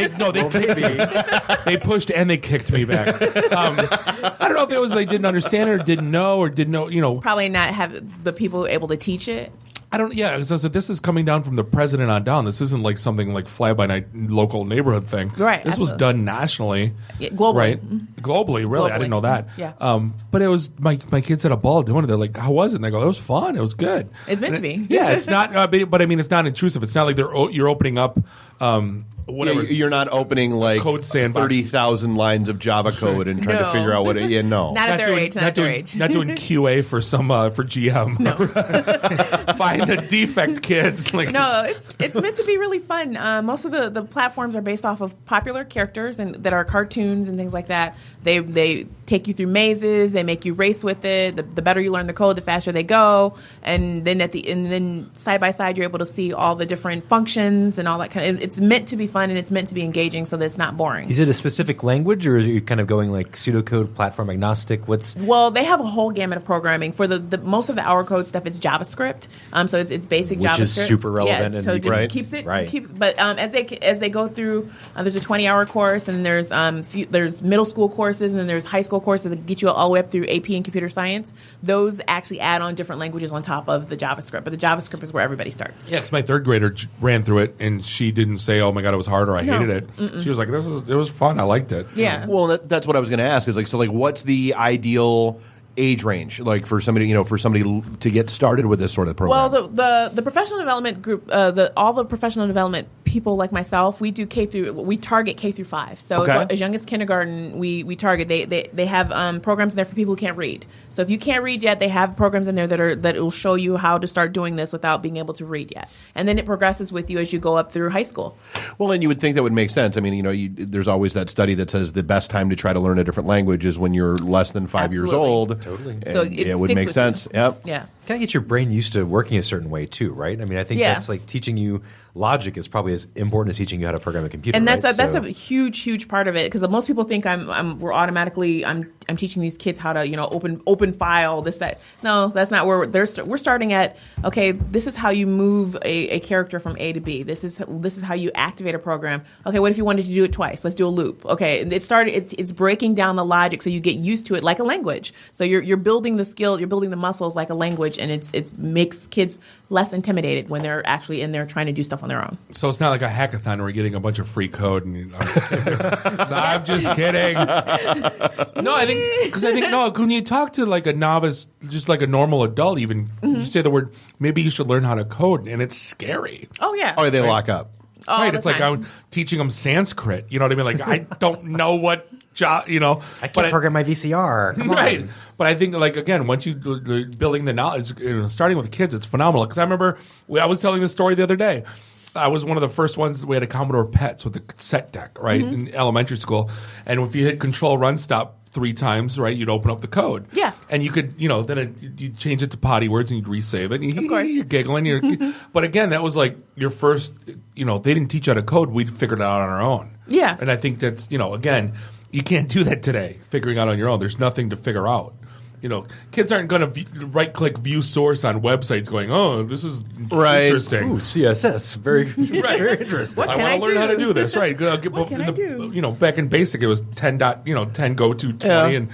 They pushed and they kicked me back. I don't know if it was they didn't understand it or didn't know. Probably not have the people able to teach it. I don't. Yeah, because this is coming down from the president on down. This isn't like something like fly by night local neighborhood thing. Right. This was done nationally. Yeah, globally. Right. Mm-hmm. Globally, really. Globally. I didn't know that. Yeah. But it was my kids had a ball doing it. They're like, "How was it?" And they go, "It was fun. It was good." It's meant to be. Yeah, it's not. But I mean, it's not intrusive. It's not like you're opening up. Whatever. Yeah, you're not opening like code sandbox. 30,000 lines of Java code and trying to figure out what it. Yeah, no. Not at their age. Not doing QA for for GM. No. Find the defect kids. No, it's meant to be really fun. Most of the platforms are based off of popular characters and that are cartoons and things like that. They take you through mazes. They make you race with it. The better you learn the code, the faster they go. And then side by side, you're able to see all the different functions and all that kind of. It's meant to be fun and it's meant to be engaging, so that it's not boring. Is it a specific language, or is it kind of going like pseudocode, platform agnostic? Well, they have a whole gamut of programming. For the most of the hour code stuff, it's JavaScript. So it's basic JavaScript, which is super relevant. Yeah, so it just keeps it right. But as they go through, there's a 20-hour course, and there's middle school courses, and then there's high school courses that get you all the way up through AP and computer science. Those actually add on different languages on top of the JavaScript, but the JavaScript is where everybody starts. Yeah, because my 3rd grader ran through it, and she didn't say, "Oh my God, it was hard," or "I hated it." Mm-mm. She was like, it was fun. I liked it." Yeah. Well, that's what I was going to ask. Is what's the ideal age range for somebody to get started with this sort of program? Well, the professional development group, all the professional development people like myself, we target K through 5. So as young as kindergarten, we target. They have programs in there for people who can't read. So if you can't read yet, they have programs in there that will show you how to start doing this without being able to read yet. And then it progresses with you as you go up through high school. Well, and you would think that would make sense. I mean, there's always that study that says the best time to try to learn a different language is when you're less than 5 years old. Totally. So it would make sense. Yep. Yeah. Kind of get your brain used to working a certain way too, right? I mean, I think that's like teaching you logic is probably as important as teaching you how to program a computer. And that's right? that's a huge part of it, because most people think I'm teaching these kids how to open file this that. No, that's not where we're starting at. Okay, this is how you move a character from A to B. This is how you activate a program. Okay, what if you wanted to do it twice? Let's do a loop. Okay, it's breaking down the logic so you get used to it like a language. So you're building the skill, you're building the muscles like a language, and it makes kids less intimidated when they're actually in there trying to do stuff on their own. So it's not like a hackathon where we're getting a bunch of free code. And so I'm just kidding. No, I think when you talk to like a novice, just like a normal adult, even you say the word, maybe you should learn how to code, and it's scary. Oh yeah. Oh, they lock up. Right. It's like I'm teaching them Sanskrit. You know what I mean? Like I don't know what. I can't program my VCR. Come right. on. But I think, again, once you building the knowledge, starting with kids, it's phenomenal. Because I remember I was telling this story the other day. I was one of the first ones. We had a Commodore PETs with a cassette deck, right, in elementary school. And if you hit Control Run Stop 3 times, right, you'd open up the code. Yeah. And you could, then you'd change it to potty words and you'd resave it. And of course. You're giggling. But again, that was like your first, they didn't teach you how to code. We figured it out on our own. Yeah. And I think that's, again, you can't do that today, figuring out on your own. There's nothing to figure out. kids aren't going to right-click view source on websites going, oh, this is Right. interesting. Ooh, CSS, very very interesting. What I can want I to learn do? how to do this. Right. What can I do? Back in BASIC, it was 10 go to 20 and,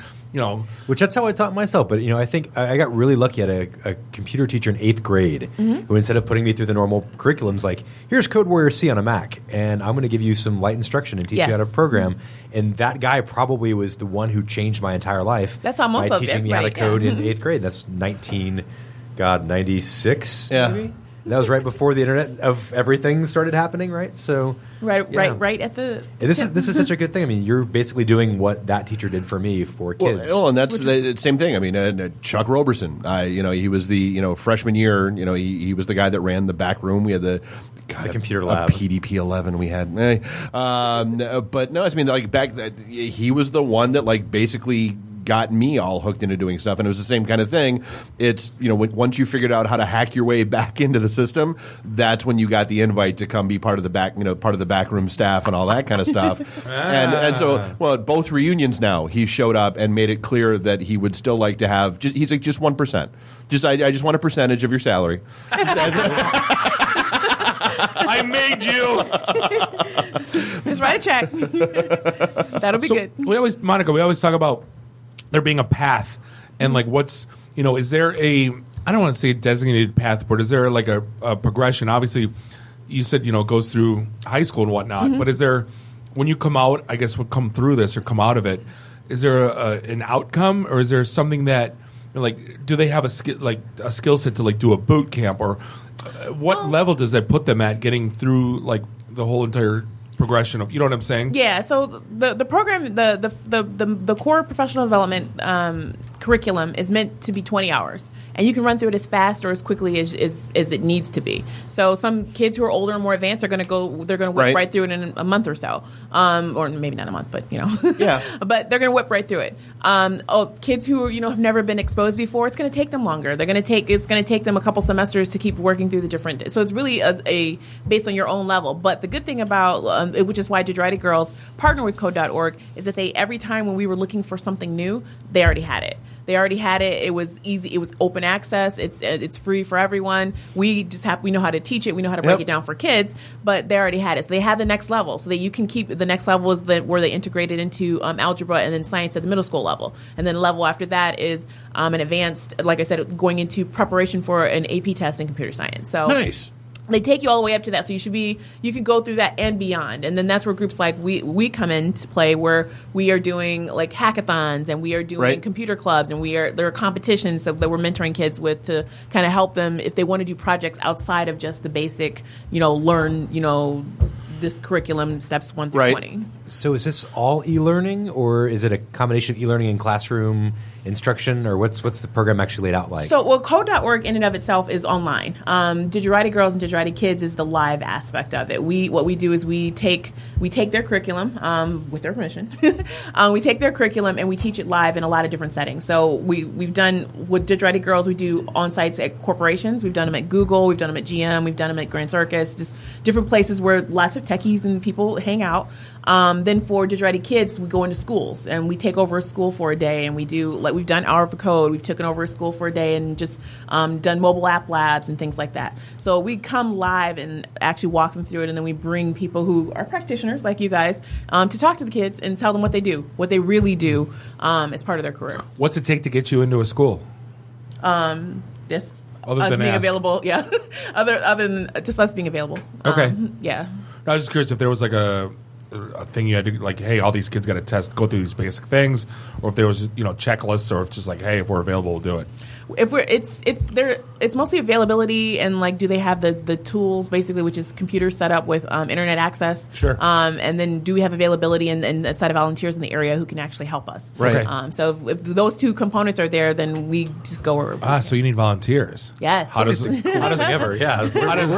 Which that's how I taught myself. But, I think I got really lucky at a computer teacher in 8th grade who, instead of putting me through the normal curriculums, like, here's Code Warrior C on a Mac, and I'm going to give you some light instruction and teach you how to program. And that guy probably was the one who changed my entire life. That's how most by of teaching it, me how to right, code yeah. in 8th grade. That's 96, Yeah. maybe? And that was right before the internet of everything started happening, right? So Right at the. and this is such a good thing. I mean, you're basically doing what that teacher did for me for kids. Well, and that's the same thing. I mean, Chuck Roberson, he was the freshman year. He was the guy that ran the back room. We had the computer lab, PDP-11. We had, but no, I mean, like back that he was the one that like basically got me all hooked into doing stuff, and it was the same kind of thing. It's once you figured out how to hack your way back into the system, that's when you got the invite to come be part of the backroom staff and all that kind of stuff. and so, at both reunions now, he showed up and made it clear that he would still like to have. He's like, just 1%. I just want a percentage of your salary. I made you. Just write a check. That'll be good. Monica, we always talk about there being a path, and like what's is there I don't want to say a designated path, but is there like a progression? Obviously, you said it goes through high school and whatnot, but is there, when you come out, I guess would come through this or come out of it, is there an outcome, or is there something that like, do they have a skill set to like do a boot camp, or what level does that put them at getting through like the whole entire progression of, what I'm saying? Yeah. So the program, the core professional development curriculum is meant to be 20 hours, and you can run through it as fast or as quickly as it needs to be. So some kids who are older and more advanced are going to whip right through it in a month or so, or maybe not a month, but yeah. But they're going to whip right through it. Kids who have never been exposed before, it's going to take them longer. It's going to take them a couple semesters to keep working through the different. So it's really based on your own level. But the good thing about which is why Digerati Girls partner with Code.org, is that every time when we were looking for something new, they already had it. It was easy. It was open access. It's free for everyone. We know how to teach it. We know how to break it down for kids, but they already had it. So they have the next level, so that you can keep the next level is where they integrate it into algebra and then science at the middle school level. And then the level after that is an advanced, like I said, going into preparation for an AP test in computer science. So nice. They take you all the way up to that, so you can go through that and beyond. And then that's where groups like we come into play, where we are doing like hackathons, and we are doing computer clubs, and there are competitions that we're mentoring kids with to kind of help them if they want to do projects outside of just the basic, learn, this curriculum steps 1 through 20. So is this all e-learning, or is it a combination of e-learning and classroom instruction, or what's the program actually laid out like? So, Code.org in and of itself is online. Digerati Girls and Digerati Kids is the live aspect of it. What we do is we take their curriculum with their permission. We take their curriculum and we teach it live in a lot of different settings. So we've done with Digerati Girls, we do on-sites at corporations. We've done them at Google. We've done them at GM. We've done them at Grand Circus. Just different places where lots of techies and people hang out. Then for Digerati Kids, we go into schools and we take over a school for a day, and we do we've done Hour for Code. We've taken over a school for a day and just done mobile app labs and things like that. So we come live and actually walk them through it, and then we bring people who are practitioners like you guys to talk to the kids and tell them what they do, what they really do as part of their career. What's it take to get you into a school? This. Other us than being ask. available, yeah. other than just us being available. Okay. Yeah. I was just curious if there was like a thing you had to, like, hey, all these kids got to go through these basic things, or if there was checklists, or if just like, hey, if we're available, we'll do it. It's mostly availability and like, do they have the tools basically, which is computers set up with internet access. Sure. And then do we have availability and a set of volunteers in the area who can actually help us? Right. So if those two components are there, then we just go where. So you need volunteers. Yes. How does Yeah. how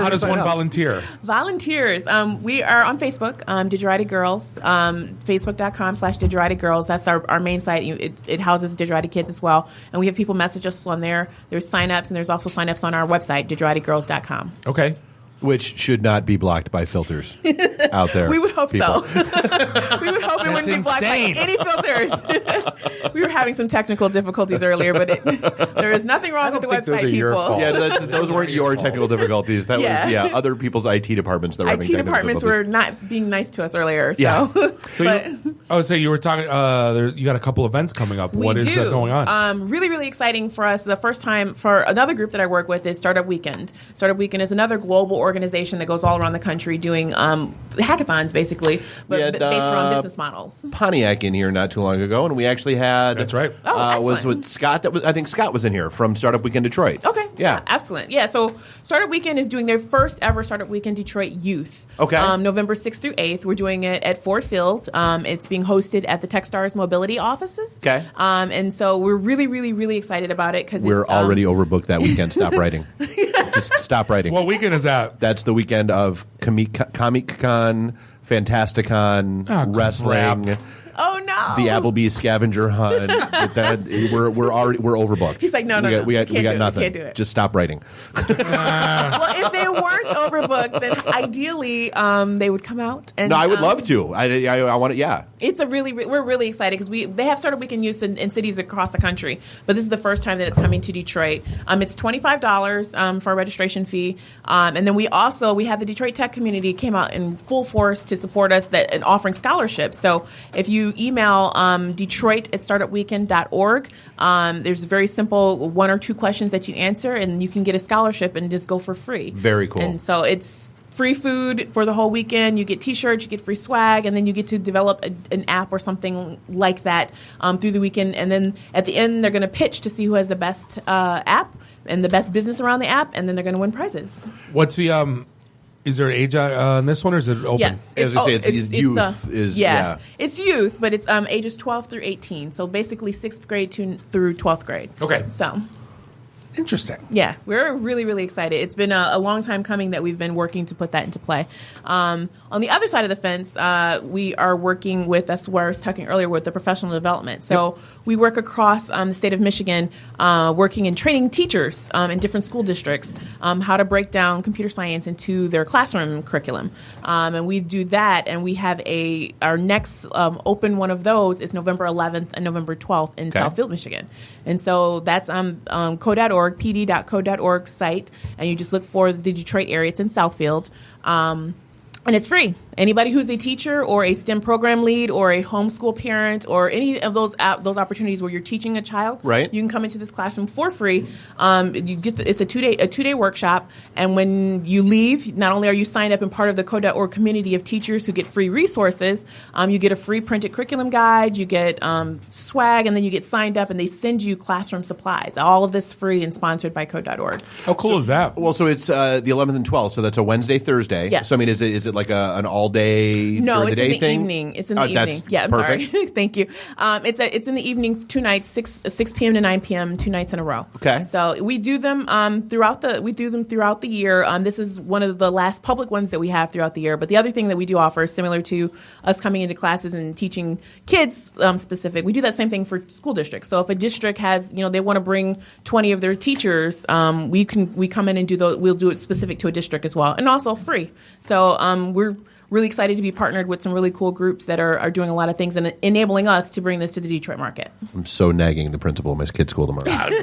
does one volunteer? Volunteers. We are on Facebook, Digerati Girls, facebook.com/Digerati Girls. That's our main site. It houses Digerati Kids as well. And we have people message us on there. There's sign-ups, and there's also sign-ups on our website, digeratigirls.com. Okay. Which should not be blocked by filters out there. We would hope people. so. We would hope it wouldn't be blocked by any filters. We were having some technical difficulties earlier, but there is nothing wrong with the website, people. Yeah, those weren't your technical difficulties. That was other people's IT departments that were having IT technical departments difficulties. were not being nice to us earlier. So, Yeah. I would say you were talking. You got a couple events coming up. What is going on? Really, really exciting for us. The first time for another group that I work with is Startup Weekend. Startup Weekend is another global organization that goes all around the country doing hackathons, basically, but based around business models. Pontiac in here not too long ago, and we actually had. That's right. Was with Scott. I think Scott was in here from Startup Weekend Detroit. Okay. Yeah. Excellent. Yeah. So Startup Weekend is doing their first ever Startup Weekend Detroit Youth. Okay. November 6th through 8th. We're doing it at Ford Field. It's being hosted at the Techstars Mobility offices. Okay. And so we're really, really, really excited about it because we're already overbooked that weekend. Stop writing. Just stop writing. What weekend is that? That's the weekend of Comic-Con, Fantasticon, wrestling. Oh no! The Applebee's scavenger hunt. We're overbooked. He's like, no, we got nothing. Can't do it. Just stop writing. Well, if they weren't overbooked, then ideally they would come out. And, no, I would love to. I want it. Yeah. It's we're really excited because they have Startup Weekend Youth in cities across the country, but this is the first time that it's coming to Detroit. It's $25 for a registration fee, and then we have the Detroit tech community came out in full force to support us and offering scholarships. So if you email detroit@startupweekend.org, there's a very simple 1 or 2 questions that you answer, and you can get a scholarship and just go for free. Very cool. And so it's free food for the whole weekend. You get T-shirts, you get free swag, and then you get to develop an app or something like that through the weekend. And then at the end, they're going to pitch to see who has the best app and the best business around the app, and then they're going to win prizes. What's the is there an age on this one, or is it open? Yes. It's youth. It's youth, but it's ages 12 through 18. So basically 6th grade through 12th grade. Okay. So. Interesting. Yeah, we're really, really excited. It's been a long time coming that we've been working to put that into play. On the other side of the fence, we are working with, that's where I was talking earlier, with the professional development. So we work across the state of Michigan, working and training teachers in different school districts how to break down computer science into their classroom curriculum. And we do that, and we have our next open one of those is November 11th and November 12th in Southfield, Michigan. And so that's co.org, pd.co.org site, and you just look for the Detroit area. It's in Southfield. And it's free. Anybody who's a teacher or a STEM program lead or a homeschool parent or any of those opportunities where you're teaching a child, right, you can come into this classroom for free. You get it's a 2-day workshop, and when you leave, not only are you signed up and part of the co.org community of teachers who get free resources, you get a free printed curriculum guide, you get swag, and then you get signed up, and they send you classroom supplies. All of this free and sponsored by co.org. How cool is that? Well, so it's the 11th and 12th, so that's a Wednesday, Thursday. Yes. So I mean, is it like an all day? No, it's in the thing? Evening. It's in the evening. Yeah, I'm perfect. sorry. Thank you. It's in the evening, 2 nights, 6 p.m. to 9 p.m. 2 nights in a row. Okay. So we do them throughout the year. This is one of the last public ones that we have throughout the year. But the other thing that we do offer is similar to us coming into classes and teaching kids specific. We do that same thing for school districts. So if a district has, they want to bring 20 of their teachers, we come in and we'll do it specific to a district as well, and also free. So we're really excited to be partnered with some really cool groups that are doing a lot of things and enabling us to bring this to the Detroit market. I'm so nagging the principal of my kid's school tomorrow. That's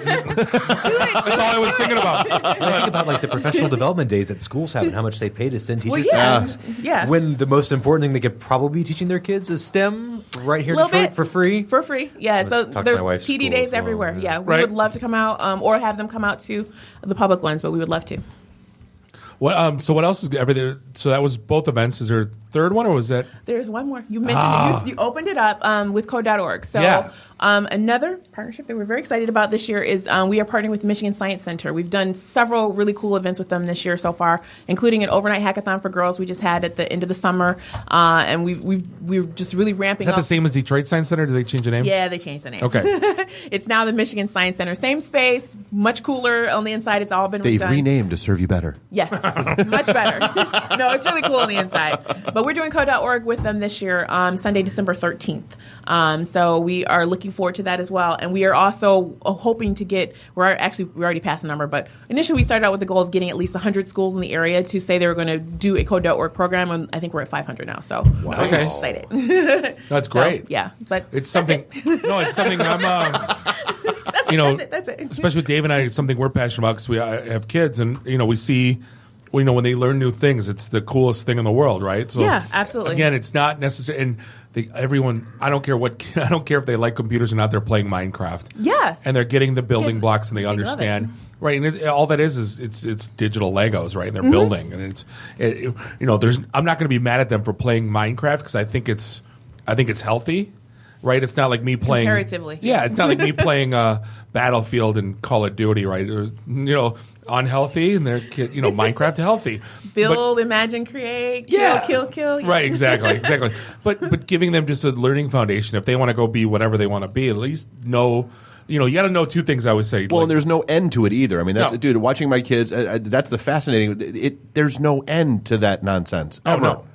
all I was thinking about. I think about the professional development days that schools have and how much they pay to send teachers to things. Yeah. When the most important thing they could probably be teaching their kids is STEM right here in Detroit for free. For free, yeah. So there's PD days everywhere. Yeah, we would love to come out or have them come out to the public ones, but we would love to. So what else is everything? So that was both events. Is there a third one, or was that? There's one more. You mentioned you opened it up with co.org. So another partnership that we're very excited about this year is we are partnering with the Michigan Science Center. We've done several really cool events with them this year so far, including an overnight hackathon for girls we just had at the end of the summer, and we're just really ramping up. Is that the same as Detroit Science Center? Did they change the name? Yeah, they changed the name. Okay. It's now the Michigan Science Center. Same space, much cooler on the inside. It's all been They've redone. renamed to serve you better. Yes, much better. No, it's really cool on the inside. But we're doing co.org with them this year, Sunday, December 13th. So we are looking looking forward to that as well. And we are also hoping to get, we already passed the number, but initially we started out with the goal of getting at least 100 schools in the area to say they were going to do a code.org program, and I think we're at 500 now. So we're excited. That's great. Yeah, but it's something. No, it's something I'm. That's it. Especially with Dave and I, it's something we're passionate about because we have kids, and we see. When they learn new things, it's the coolest thing in the world, right? So yeah, absolutely. Again, it's not necessary, and everyone. I don't care if they like computers or not. They're playing Minecraft. Yes, and they're getting the building blocks, and they understand. Right, and all that is it's digital Legos, right? And they're building, and I'm not going to be mad at them for playing Minecraft because I think it's healthy. Right, it's not like me playing. Comparatively, yeah, it's not like me playing Battlefield and Call of Duty. Right, unhealthy, and they're Minecraft healthy. Build, imagine, create, kill. Yeah. Right, exactly. But giving them just a learning foundation. If they want to go be whatever they want to be, at least know. You got to know two things. I would say. Well, and there's no end to it either. I mean, dude. Watching my kids, that's the fascinating. There's no end to that nonsense. Oh no.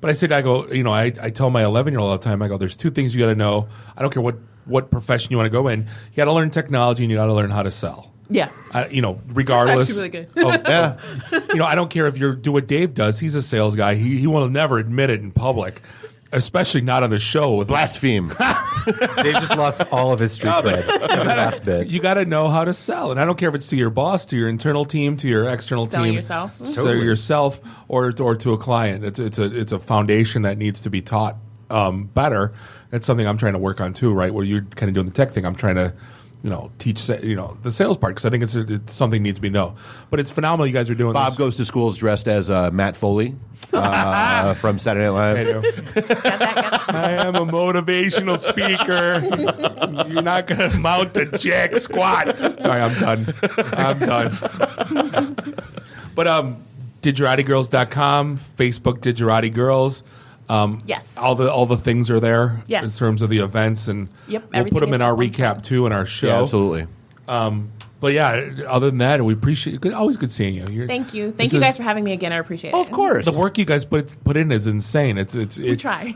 But I go, I tell my 11-year-old all the time, I go, there's two things you got to know. I don't care what profession you want to go in. You got to learn technology and you got to learn how to sell. Yeah. Regardless. That's actually really good. I don't care if you do what Dave does. He's a sales guy. He will never admit it in public. Especially not on the show with blaspheme. They've just lost all of his street cred. Last bit. You got to know how to sell, and I don't care if it's to your boss, to your internal team, to your external Selling team, yourself, so yourself, or to a client. It's a foundation that needs to be taught better. That's something I'm trying to work on too. Right, where you're kind of doing the tech thing, I'm trying to. Teach the sales part because I think it's something needs to be known. But it's phenomenal you guys are doing. Bob goes to schools dressed as Matt Foley from Saturday Night Live. I am a motivational speaker. You're not going to mount to jack squat. Sorry, I'm done. But DigeratiGirls.com, Facebook Digerati Girls. Yes, all the things are there. Yes. In terms of the events, and we'll put them in our recap too in our show. Yeah, absolutely. But yeah, other than that, we appreciate. Always good seeing you. Thank you guys for having me again. I appreciate it. Of course, the work you guys put in is insane. We try.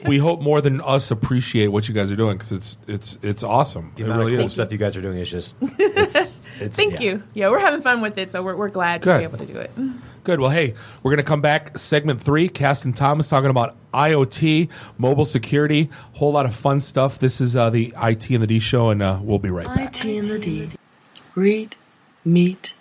we hope more than us appreciate what you guys are doing because it's awesome. The amount of cool stuff you guys are doing is just Thank you. Yeah, we're having fun with it, so we're glad to be able to do it. Good. Well, hey, we're going to come back. Segment 3, Caston Thomas talking about IoT, mobile security, whole lot of fun stuff. This is the IT and the D show, and we'll be right back. IT and the D. Read, meet,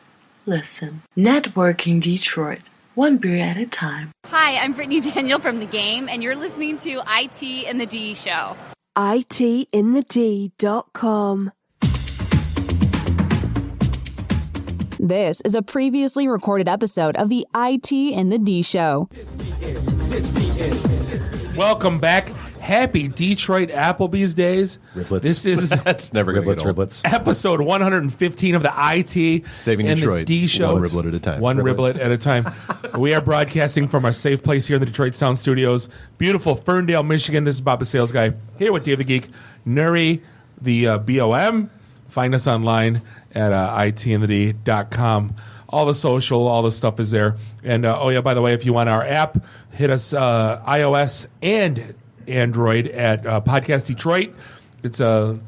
listen. Networking Detroit. One beer at a time. Hi, I'm Brittany Daniel from The Game, and you're listening to IT and the D show. ITinthed.com. This is a previously recorded episode of the IT and the D Show. Welcome back. Happy Detroit Applebee's days. Riblets. This is that's never going to get old. Riblets. Episode 115 of the IT Saving and Detroit. The D Show. One riblet at a time. One riblet at a time. We are broadcasting from our safe place here in the Detroit Sound Studios. Beautiful Ferndale, Michigan. This is Bob the Sales Guy here with Dave the Geek. Nuri, the BOM. Find us online at itandthed.com. All the social, all the stuff is there. And, by the way, if you want our app, hit us iOS and Android at Podcast Detroit. It's a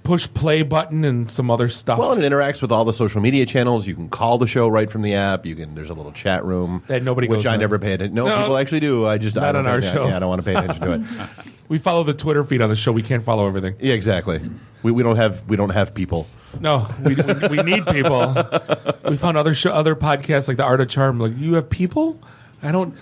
push play button and some other stuff. Well, and it interacts with all the social media channels. You can call the show right from the app. There's a little chat room that nobody which goes I on. never pay attention. No, people actually do. I just not I don't on our pay, show. Yeah, I don't want to pay attention to it. We follow the Twitter feed on the show. We can't follow everything. Yeah, exactly. We don't have people. No, we need people. We found other podcasts like the Art of Charm. Like, you have people? I don't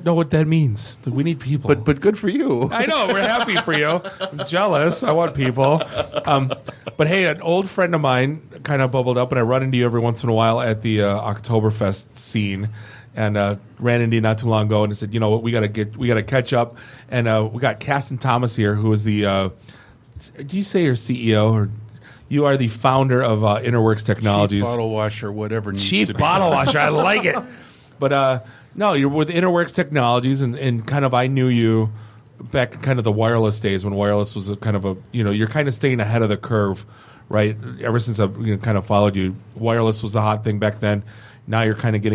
know what that means. Like, we need people. But good for you. I know. We're happy for you. I'm jealous. I want people. But hey, an old friend of mine kind of bubbled up, and I run into you every once in a while at the Oktoberfest scene. And ran into you not too long ago, and I said, you know what, we got to catch up. And we got Caston Thomas here, who is the. Do you say you're CEO, or you are the founder of Interworks Technologies? Chief bottle washer, whatever. Chief bottle washer, I like it. But no, you're with Interworks Technologies, and kind of I knew you back in kind of the wireless days when wireless was a kind of a, you're kind of staying ahead of the curve, right? Ever since I've kind of followed you, wireless was the hot thing back then. Now you're kind of you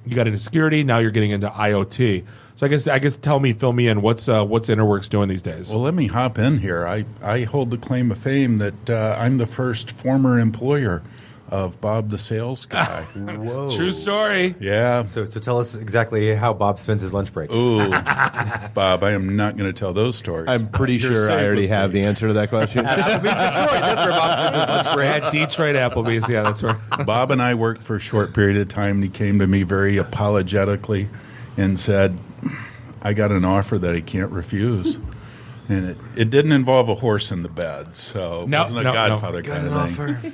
got into security. Now you're getting into IoT. So I guess fill me in. What's Interworks doing these days? Well, let me hop in here. I hold the claim of fame that I'm the first former employer of Bob the sales guy. Whoa. True story. Yeah. So tell us exactly how Bob spends his lunch breaks. Ooh, Bob, I am not going to tell those stories. I'm pretty sure I already have the answer to that question. Applebee's Detroit. That's where Bob spends his lunch breaks. At Detroit Applebee's. Yeah, that's right. Bob and I worked for a short period of time, and he came to me very apologetically and said, I got an offer that I can't refuse. And it didn't involve a horse in the bed, so it wasn't a Godfather kind of thing.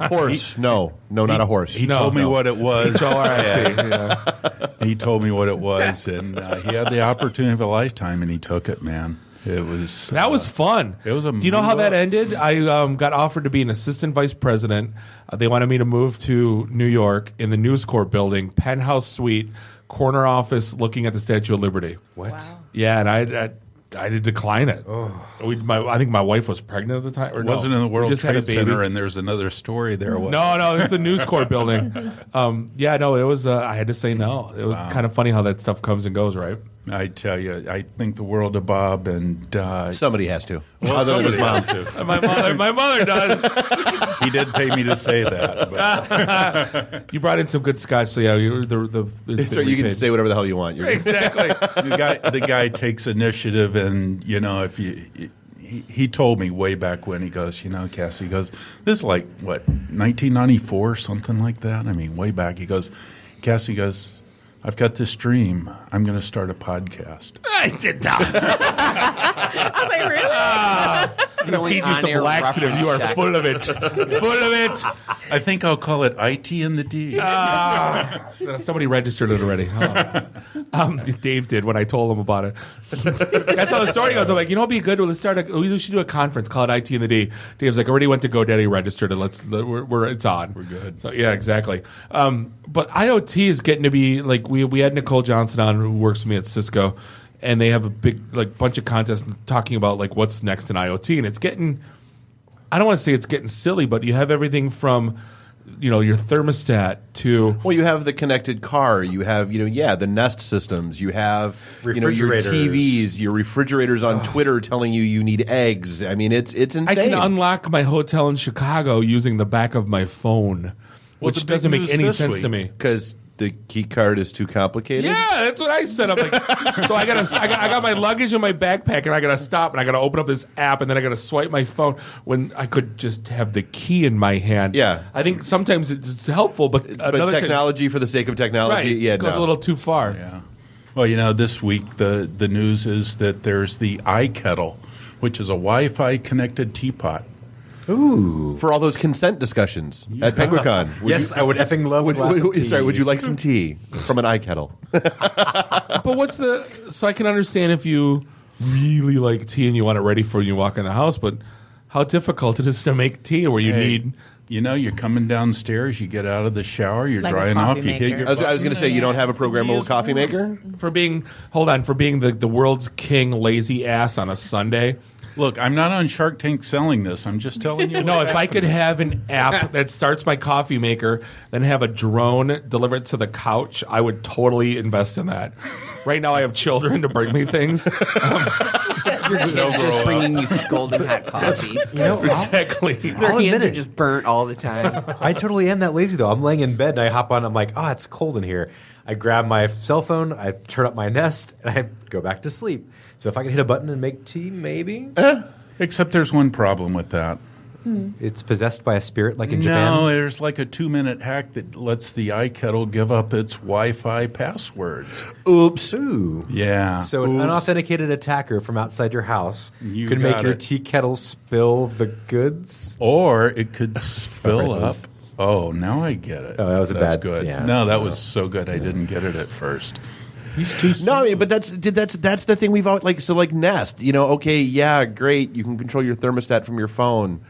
Horse? No, not a horse. He told me what it was. Yeah. He told me what it was, and he had the opportunity of a lifetime, and he took it, man. It was that was fun. It was a. Do you know how that ended? I got offered to be an assistant vice president. They wanted me to move to New York in the News Corp building, penthouse suite, corner office, looking at the Statue of Liberty. What? Wow. Yeah, and I did decline it. Oh. I think my wife was pregnant at the time. Or it wasn't in the World Trade Center, Center, and there's another story there. No, it's the News Corp building. It was. I had to say no. It was kind of funny how that stuff comes and goes, right? I tell you, I think the world of Bob, and somebody has to. Well, other than his mom. to. My mother does. He did pay me to say that. But. You brought in some good scotch, so yeah, you can say whatever the hell you want. Exactly. The guy takes initiative, and if you. He told me way back when, he goes, Cassie, he goes, this is like, what, 1994, something like that? I mean, way back. He goes, Cassie goes, I've got this dream. I'm going to start a podcast. I did not. I was like, really? I'm going to feed you some laxative. You are full of it. Full of it. I think I'll call it IT and the D. Somebody registered it already. Dave did when I told him about it. That's how the story goes. I'm like, it'd be good. We should do a conference, call it IT and the D. Dave's like, already went to GoDaddy, registered it. It's on. We're good. So yeah, exactly. But IoT is getting to be like we had Nicole Johnson on, who works with me at Cisco, and they have a big bunch of contests talking about what's next in IoT, and it's getting. I don't want to say it's getting silly, but you have everything from your thermostat to you have the connected car, you have the Nest systems, you have your TVs, your refrigerators on Twitter telling you need eggs. I mean, it's insane. I can unlock my hotel in Chicago using the back of my phone, which doesn't make any sense to me because the key card is too complicated. Yeah, that's what I said. I'm like, so I got my luggage in my backpack, and I got to stop, and I got to open up this app, and then I got to swipe my phone when I could just have the key in my hand. Yeah, I think sometimes it's helpful, but technology for the sake of technology, goes a little too far. Yeah. Well, this week the news is that there's the iKettle, which is a Wi-Fi connected teapot. Ooh! For all those consent discussions at Penguicon. I would effing love a glass of tea. Sorry, would you like some tea from an iKettle? But so I can understand if you really like tea and you want it ready for when you walk in the house, but how difficult it is to make tea where you need... you're coming downstairs, you get out of the shower, you're drying off, you hit your... I was going to say, you don't have a programmable coffee maker? For being the world's king lazy ass on a Sunday... Look, I'm not on Shark Tank selling this. I'm just telling you. No, if I could have an app that starts my coffee maker, then have a drone deliver it to the couch, I would totally invest in that. Right now, I have children to bring me things. Your kids just bringing you scalding hot coffee. Exactly. Their hands are just burnt all the time. I totally am that lazy, though. I'm laying in bed, and I hop on. I'm like, it's cold in here. I grab my cell phone, I turn up my Nest, and I go back to sleep. So if I could hit a button and make tea, maybe. Except there's one problem with that. It's possessed by a spirit, like in Japan? No, there's like a 2-minute hack that lets the iKettle give up its Wi-Fi passwords. Oops. Ooh. Yeah. So an unauthenticated attacker from outside your house could make your tea kettle spill the goods? Or it could spill up. Oh, now I get it. Oh, that was That's bad. good. Yeah. No, that was so good. I didn't get it at first. He's too small. No, I mean, but that's the thing we've always like Nest. Okay, yeah, great. You can control your thermostat from your phone.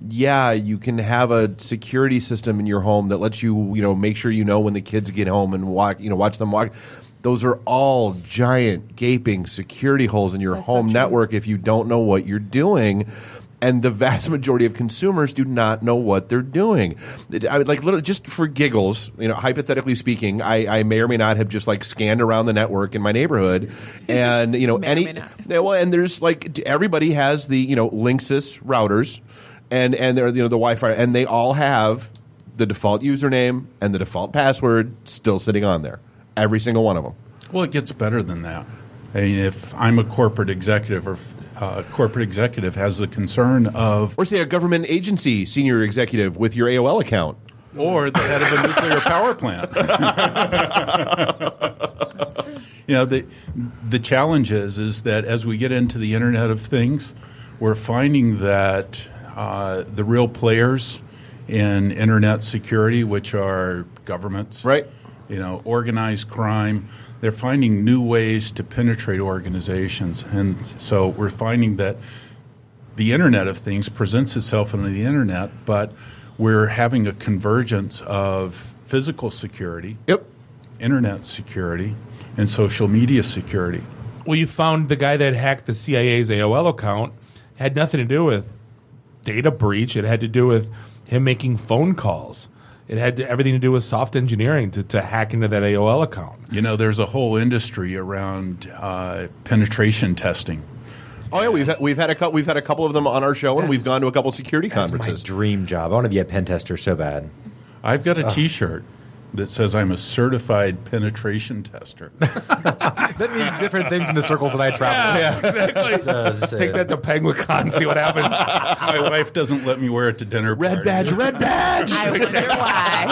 Yeah, you can have a security system in your home that lets you make sure when the kids get home and watch them walk. Those are all giant gaping security holes in your home network if you don't know what you're doing. And the vast majority of consumers do not know what they're doing. I would literally, just for giggles, hypothetically speaking, I may or may not have just scanned around the network in my neighborhood, and and there's everybody has the Linksys routers, and they're the Wi-Fi, and they all have the default username and the default password still sitting on there, every single one of them. Well, it gets better than that. I mean, if I'm a corporate executive or corporate executive has the concern of... Or say a government agency senior executive with your AOL account. Or the head of a nuclear power plant. The challenge is that as we get into the Internet of Things, we're finding that the real players in Internet security, which are governments, right? Organized crime, they're finding new ways to penetrate organizations. And so we're finding that the Internet of Things presents itself on the Internet, but we're having a convergence of physical security, Internet security, and social media security. Well, you found the guy that hacked the CIA's AOL account had nothing to do with data breach. It had to do with him making phone calls. It had everything to do with soft engineering to hack into that AOL account. There's a whole industry around penetration testing. Oh yeah, we've had a couple of them on our show, and we've gone to a couple of security conferences. That's my dream job. I want to be a pen tester so bad. I've got a T-shirt that says I'm a certified penetration tester. That means different things in the circles that I travel. Yeah, exactly. Take that to PenguinCon and see what happens. My wife doesn't let me wear it to dinner. Red badge. I wonder why.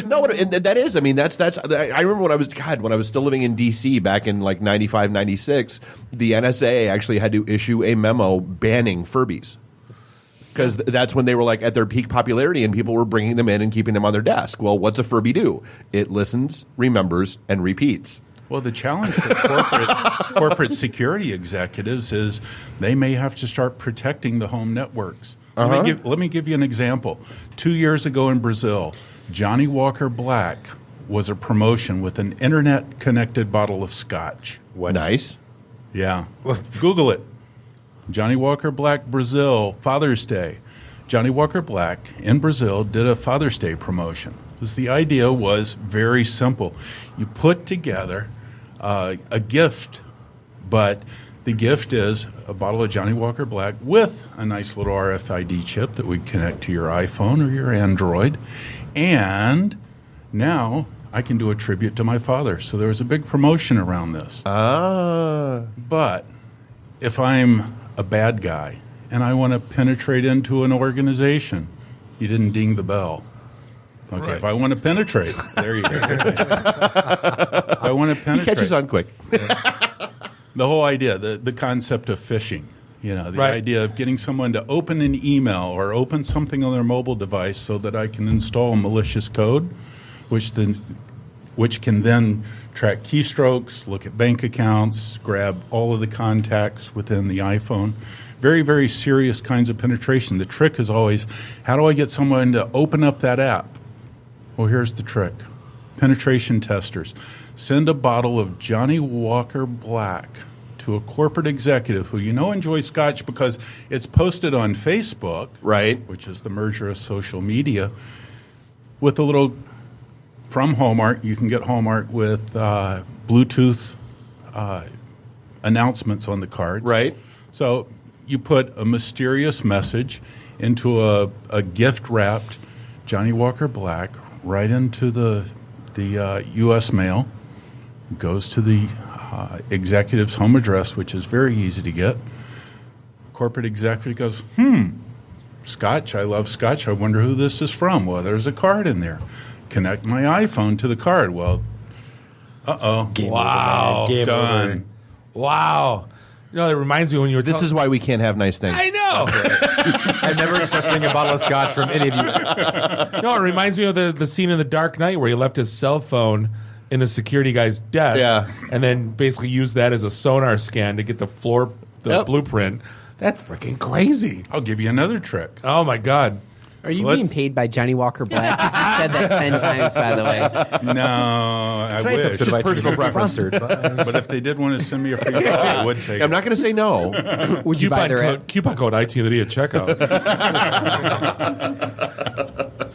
No, and that is. I mean, that's. I remember when I was still living in D.C. back in 95, 96, the NSA actually had to issue a memo banning Furbies. Because that's when they were at their peak popularity, and people were bringing them in and keeping them on their desk. Well, what's a Furby do? It listens, remembers, and repeats. Well, the challenge for corporate security executives is they may have to start protecting the home networks. Let me give you an example. 2 years ago in Brazil, Johnny Walker Black was a promotion with an internet-connected bottle of scotch. What? Nice. Yeah. Google it. Johnny Walker Black, Brazil, Father's Day. Johnny Walker Black in Brazil did a Father's Day promotion. The idea was very simple. You put together a gift, but the gift is a bottle of Johnny Walker Black with a nice little RFID chip that would connect to your iPhone or your Android. And now I can do a tribute to my father. So there was a big promotion around this. But if I'm a bad guy and I want to penetrate into an organization, you didn't ding the bell. Okay, right. If I want to penetrate, there you go. I want to penetrate. He catches on quick. The whole idea, the concept of phishing, the idea of getting someone to open an email or open something on their mobile device so that I can install malicious code, which can then track keystrokes, look at bank accounts, grab all of the contacts within the iPhone. Very, very serious kinds of penetration. The trick is always, how do I get someone to open up that app? Well, here's the trick. Penetration testers. Send a bottle of Johnny Walker Black to a corporate executive who enjoys scotch because it's posted on Facebook, right? Which is the merger of social media, with a little... From Hallmark, you can get Hallmark with Bluetooth announcements on the cards. Right. So you put a mysterious message into a gift-wrapped Johnny Walker Black right into the U.S. mail. Goes to the executive's home address, which is very easy to get. Corporate executive goes, scotch, I love scotch. I wonder who this is from. Well, there's a card in there. Connect my iPhone to the card. Well, Game wow. Over, man. Game done. Over. Wow. It reminds me when you were This is why we can't have nice things. I know. I'm never accepting a bottle of scotch from any of you. No, it reminds me of the scene in The Dark Knight where he left his cell phone in the security guy's desk and then basically used that as a sonar scan to get the blueprint. That's freaking crazy. I'll give you another trick. Oh, my God. Are you being paid by Johnny Walker Black? 'Cause you said that 10 times, by the way. No, I wish. It's just personal preference. But if they did want to send me a free copy, I would take it. I'm not going to say no. Would you buy their coupon code IT and the D at checkout?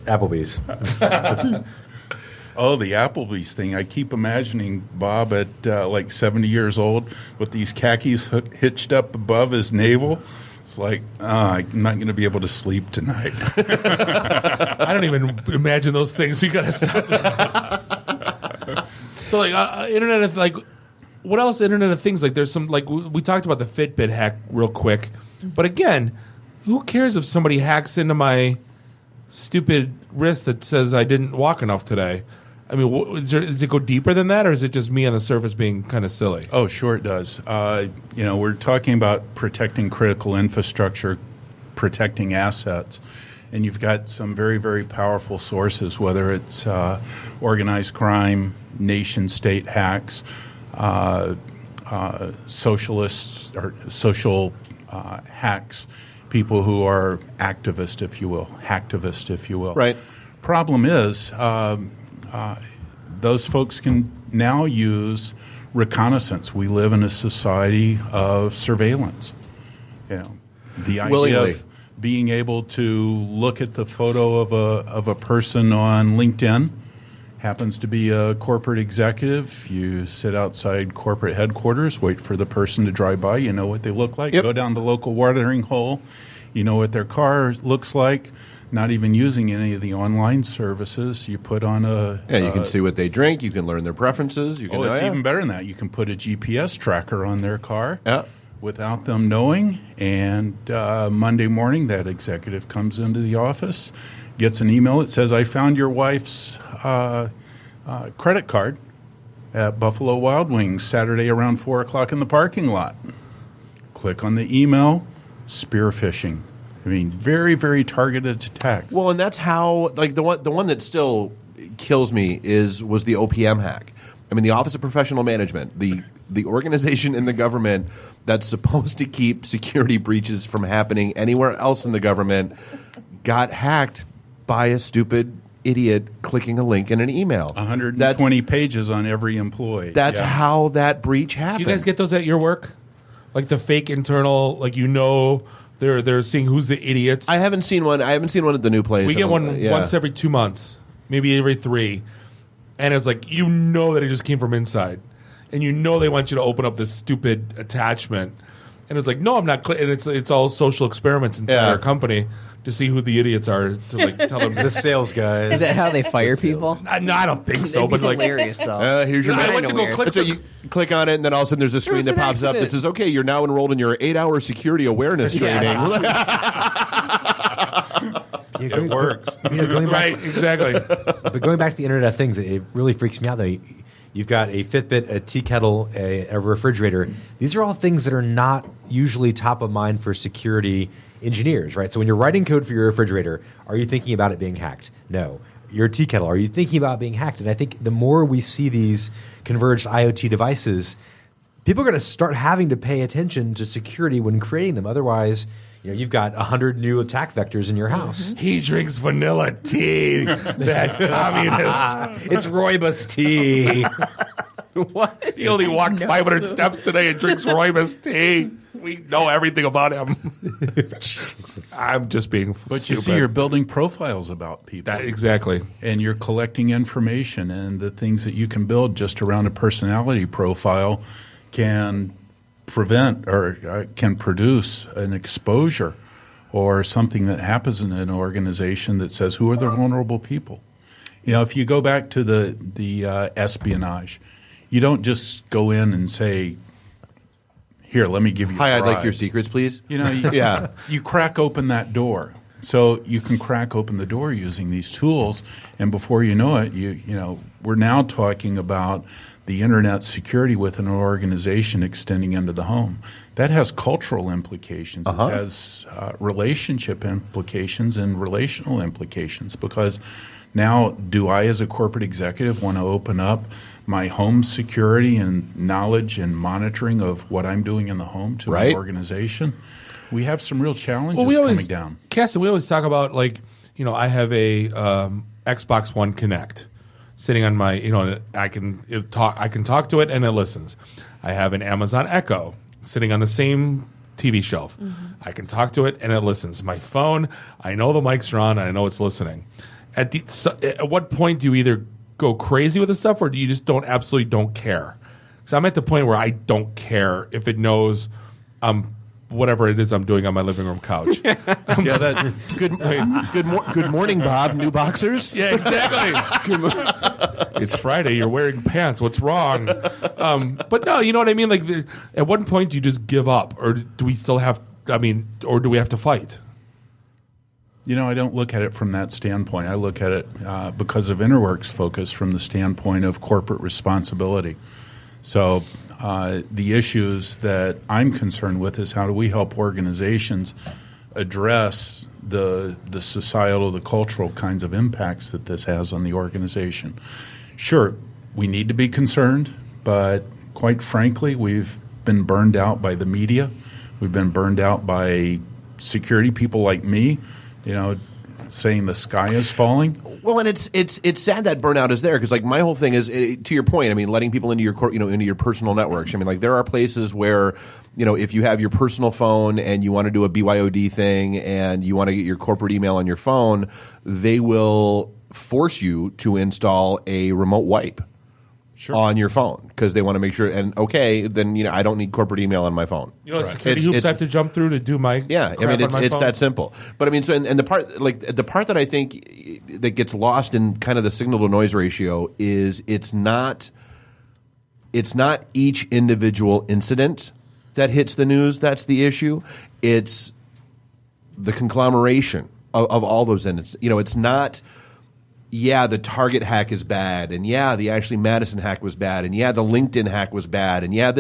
Applebee's. Oh, the Applebee's thing. I keep imagining Bob at like 70 years old with these khakis hitched up above his navel. It's like, I'm not going to be able to sleep tonight. I don't even imagine those things. You got to stop that. So, like, Internet of, like, what else Internet of Things? Like, there's some, like, we talked about the Fitbit hack real quick. But again, who cares if somebody hacks into my stupid wrist that says I didn't walk enough today? I mean, does it go deeper than that, or is it just me on the surface being kind of silly? Oh, sure it does. We're talking about protecting critical infrastructure, protecting assets, and you've got some very, very powerful sources, whether it's organized crime, nation-state hacks, socialists or social hacks, people who are activists, if you will, hacktivists, if you will. Right. Problem is, those folks can now use reconnaissance. We live in a society of surveillance. You know, the idea Willingly. of being able to look at the photo of a person on LinkedIn, happens to be a corporate executive. You sit outside corporate headquarters, wait for the person to drive by. You know what they look like. Yep. Go down the local watering hole. You know what their car looks like. Not even using any of the online services. You put on a... Yeah, you can see what they drink. You can learn their preferences. You can. It's even better than that. You can put a GPS tracker on their car Yeah. without them knowing. And Monday morning, that executive comes into the office, gets an email that says, I found your wife's credit card at Buffalo Wild Wings Saturday around 4 o'clock in the parking lot. Click on the email, spear phishing. I mean, very, very targeted attacks. Well, and that's how, like, the one that still kills me was the OPM hack. I mean, the Office of Professional Management, the organization in the government that's supposed to keep security breaches from happening anywhere else in the government, got hacked by a stupid idiot clicking a link in an email. 120 pages on every employee. That's how that breach happened. Do you guys get those at your work? Like the fake internal, like, they're seeing who's the idiots. I haven't seen one. I haven't seen one at the new place. We get one once every 2 months, maybe every 3. And it's like, that it just came from inside. And they want you to open up this stupid attachment. And it's like, no, I'm not. And it's all social experiments inside our company to see who the idiots are, to like tell them. The sales guys. Is that how they fire people? No, I don't think so. But like, hilarious though. Here's your. I went to go click. So you click on it, and then all of a sudden there's a screen that pops up that says, "Okay, you're now enrolled in your 8-hour security awareness training." It works. Going back, Right, exactly. But going back to the Internet of Things, it really freaks me out though. You've got a Fitbit, a tea kettle, a refrigerator. These are all things that are not usually top of mind for security engineers, right? So when you're writing code for your refrigerator, are you thinking about it being hacked? No. Your tea kettle, are you thinking about being hacked? And I think the more we see these converged IoT devices, people are going to start having to pay attention to security when creating them. Otherwise, you've got 100 new attack vectors in your house. He drinks vanilla tea. That communist. It's rooibos tea. What? He only walked 500 steps today and drinks rooibos tea. We know everything about him. I'm just being But stupid. you see, you're building profiles about people. Exactly. And you're collecting information, and the things that you can build just around a personality profile can prevent or can produce an exposure or something that happens in an organization that says, who are the vulnerable people? If you go back to the espionage, you don't just go in and say, here, let me give you Hi, a I'd like bribe. your secrets, please. Yeah. You crack open that door. So you can crack open the door using these tools, and before you know it, we're now talking about the internet security within an organization extending into the home. That has cultural implications. It has relationship implications and relational implications, because now do I as a corporate executive want to open up my home security and knowledge and monitoring of what I'm doing in the home to my organization? We have some real challenges coming down. Cassie, we always talk about, like, I have a Xbox One Connect sitting on my, I can talk to it and it listens. I have an Amazon Echo sitting on the same TV shelf. I can talk to it and it listens. My phone, I know the mics are on and I know it's listening. At what point do you either go crazy with this stuff or do you just absolutely don't care? Because I'm at the point where I don't care if it knows whatever it is I'm doing on my living room couch. Good morning, Bob. New boxers? Yeah, exactly. It's Friday. You're wearing pants. What's wrong? But no, you know what I mean? Like, at what point do you just give up? Or do we still have, or do we have to fight? I don't look at it from that standpoint. I look at it because of Interworks' focus from the standpoint of corporate responsibility. So the issues that I'm concerned with is how do we help organizations address the societal, the cultural kinds of impacts that this has on the organization. Sure, we need to be concerned, but quite frankly, we've been burned out by the media. We've been burned out by security people like me, saying the sky is falling. Well, and it's sad that burnout is there because like my whole thing is to your point. Letting people into your into your personal networks. Like there are places where if you have your personal phone and you want to do a BYOD thing and you want to get your corporate email on your phone, they will force you to install a remote wipe. Sure. On your phone because they want to make sure. And then I don't need corporate email on my phone. Security hoops I have to jump through to do my it's that simple. But the part that I think that gets lost in kind of the signal to noise ratio is it's not each individual incident that hits the news that's the issue. It's the conglomeration of all those incidents. It's not. Yeah, the Target hack is bad, and yeah, the Ashley Madison hack was bad, and yeah, the LinkedIn hack was bad, and yeah,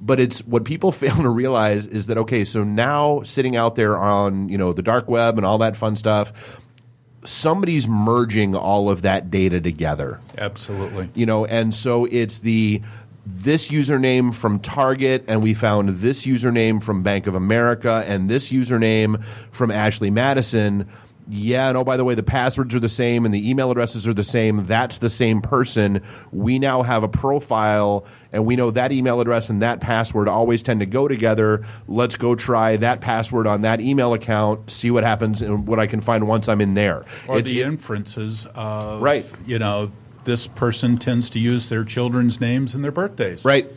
but it's what people fail to realize is that so now sitting out there on the dark web and all that fun stuff, somebody's merging all of that data together. Absolutely. And so it's this username from Target, and we found this username from Bank of America, and this username from Ashley Madison. Yeah, and by the way, the passwords are the same and the email addresses are the same. That's the same person. We now have a profile, and we know that email address and that password always tend to go together. Let's go try that password on that email account, see what happens and what I can find once I'm in there. Or the inferences of, this person tends to use their children's names and their birthdays. Right.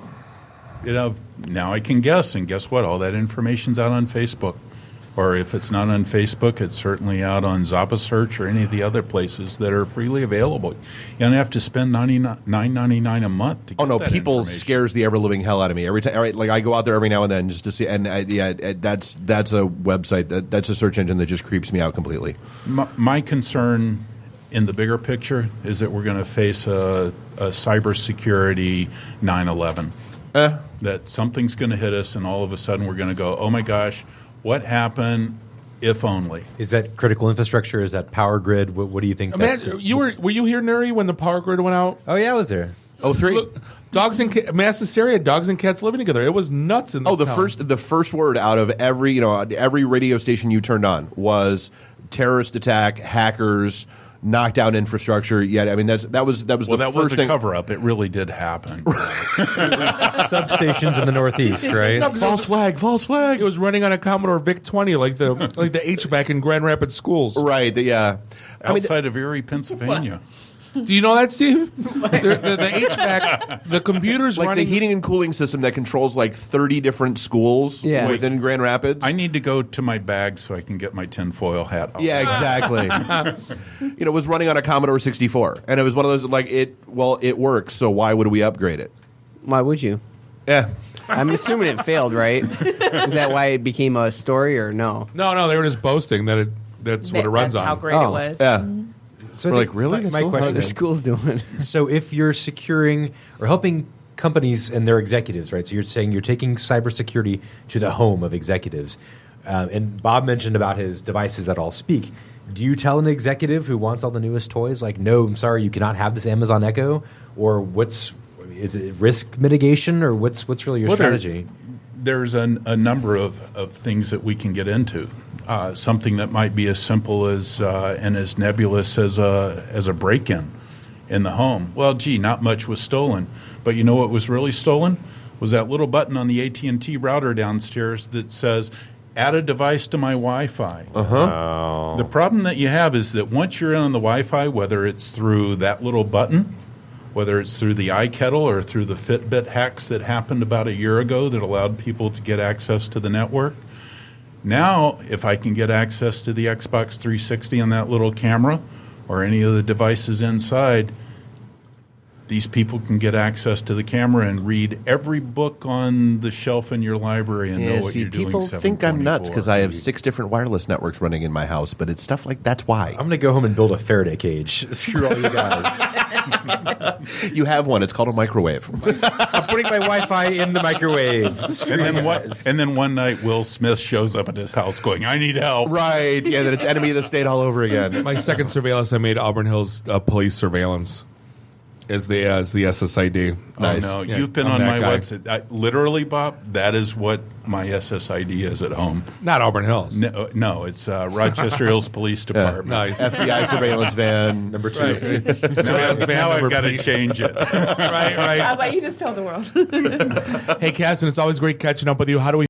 Now I can guess, and guess what? All that information's out on Facebook. Or if it's not on Facebook, it's certainly out on Zappa Search or any of the other places that are freely available. You don't have to spend $9.99 a month to get that people scares the ever living hell out of me every time. Like I go out there every now and then just to see, and that's a website that's a search engine that just creeps me out completely. My concern in the bigger picture is that we're going to face a cybersecurity 9/11. That something's going to hit us, and all of a sudden we're going to go, oh my gosh. What happened, if only? Is that critical infrastructure? Is that power grid? What do you think? Were you here, Nuri, when the power grid went out? Oh, yeah, I was there. 03? Look, dogs and mass hysteria, dogs and cats living together. It was nuts in this town. The first word out of every radio station you turned on was terrorist attack, hackers, knocked down infrastructure. Yeah, that was the first was thing. A cover up. It really did happen. Substations in the Northeast, right? No, false flag. It was running on a Commodore VIC-20, like the HVAC in Grand Rapids schools. Right. Outside of Erie, Pennsylvania. Do you know that, Steve? the HVAC, the computers like running the heating and cooling system that controls like 30 different schools within Grand Rapids. I need to go to my bag so I can get my tinfoil hat off. Yeah, exactly. It was running on a Commodore 64, and it was one of those it works. So why would we upgrade it? Why would you? Yeah. I'm assuming it failed, right? Is that why it became a story, or no? No, they were just boasting that's what it runs on. How great it was. Yeah. Mm-hmm. So we're like, really? My question is, school's doing. So if you're securing or helping companies and their executives, right? So you're saying you're taking cybersecurity to the home of executives. And Bob mentioned about his devices that all speak. Do you tell an executive who wants all the newest toys, like, no, I'm sorry, you cannot have this Amazon Echo? Or is it risk mitigation, or what's really your strategy? There's a number of things that we can get into. something that might be as simple as and as nebulous as a break-in in the home. Well, gee, not much was stolen, but you know what was really stolen? Was that little button on the AT&T router downstairs that says, add a device to my Wi-Fi. Uh-huh. The problem that you have is that once you're in on the Wi-Fi, whether it's through that little button, whether it's through the iKettle or through the Fitbit hacks that happened about a year ago that allowed people to get access to the network, now if I can get access to the Xbox 360 on that little camera or any of the devices inside, these people can get access to the camera and read every book on the shelf in your library and know what you're doing. People think I'm nuts because I have 6 different wireless networks running in my house, but it's stuff like that's why. I'm going to go home and build a Faraday cage. Screw all you guys. You have one. It's called a microwave. I'm putting my Wi-Fi in the microwave. And then one night, Will Smith shows up at his house going, I need help. Right. Yeah, then it's enemy of the state all over again. My second surveillance, I made Auburn Hills police surveillance as the SSID. Nice. Oh, no, Yeah, you've been I'm on that my guy. website. Literally, Bob, that is what my SSID is at home. Not Auburn Hills. No, it's Rochester Hills Police Department. Nice. FBI surveillance van number 2. Right. Surveillance van Now number I've got to three. change it. Right. I was like, you just told the world. Hey, Cass, and it's always great catching up with you. How do we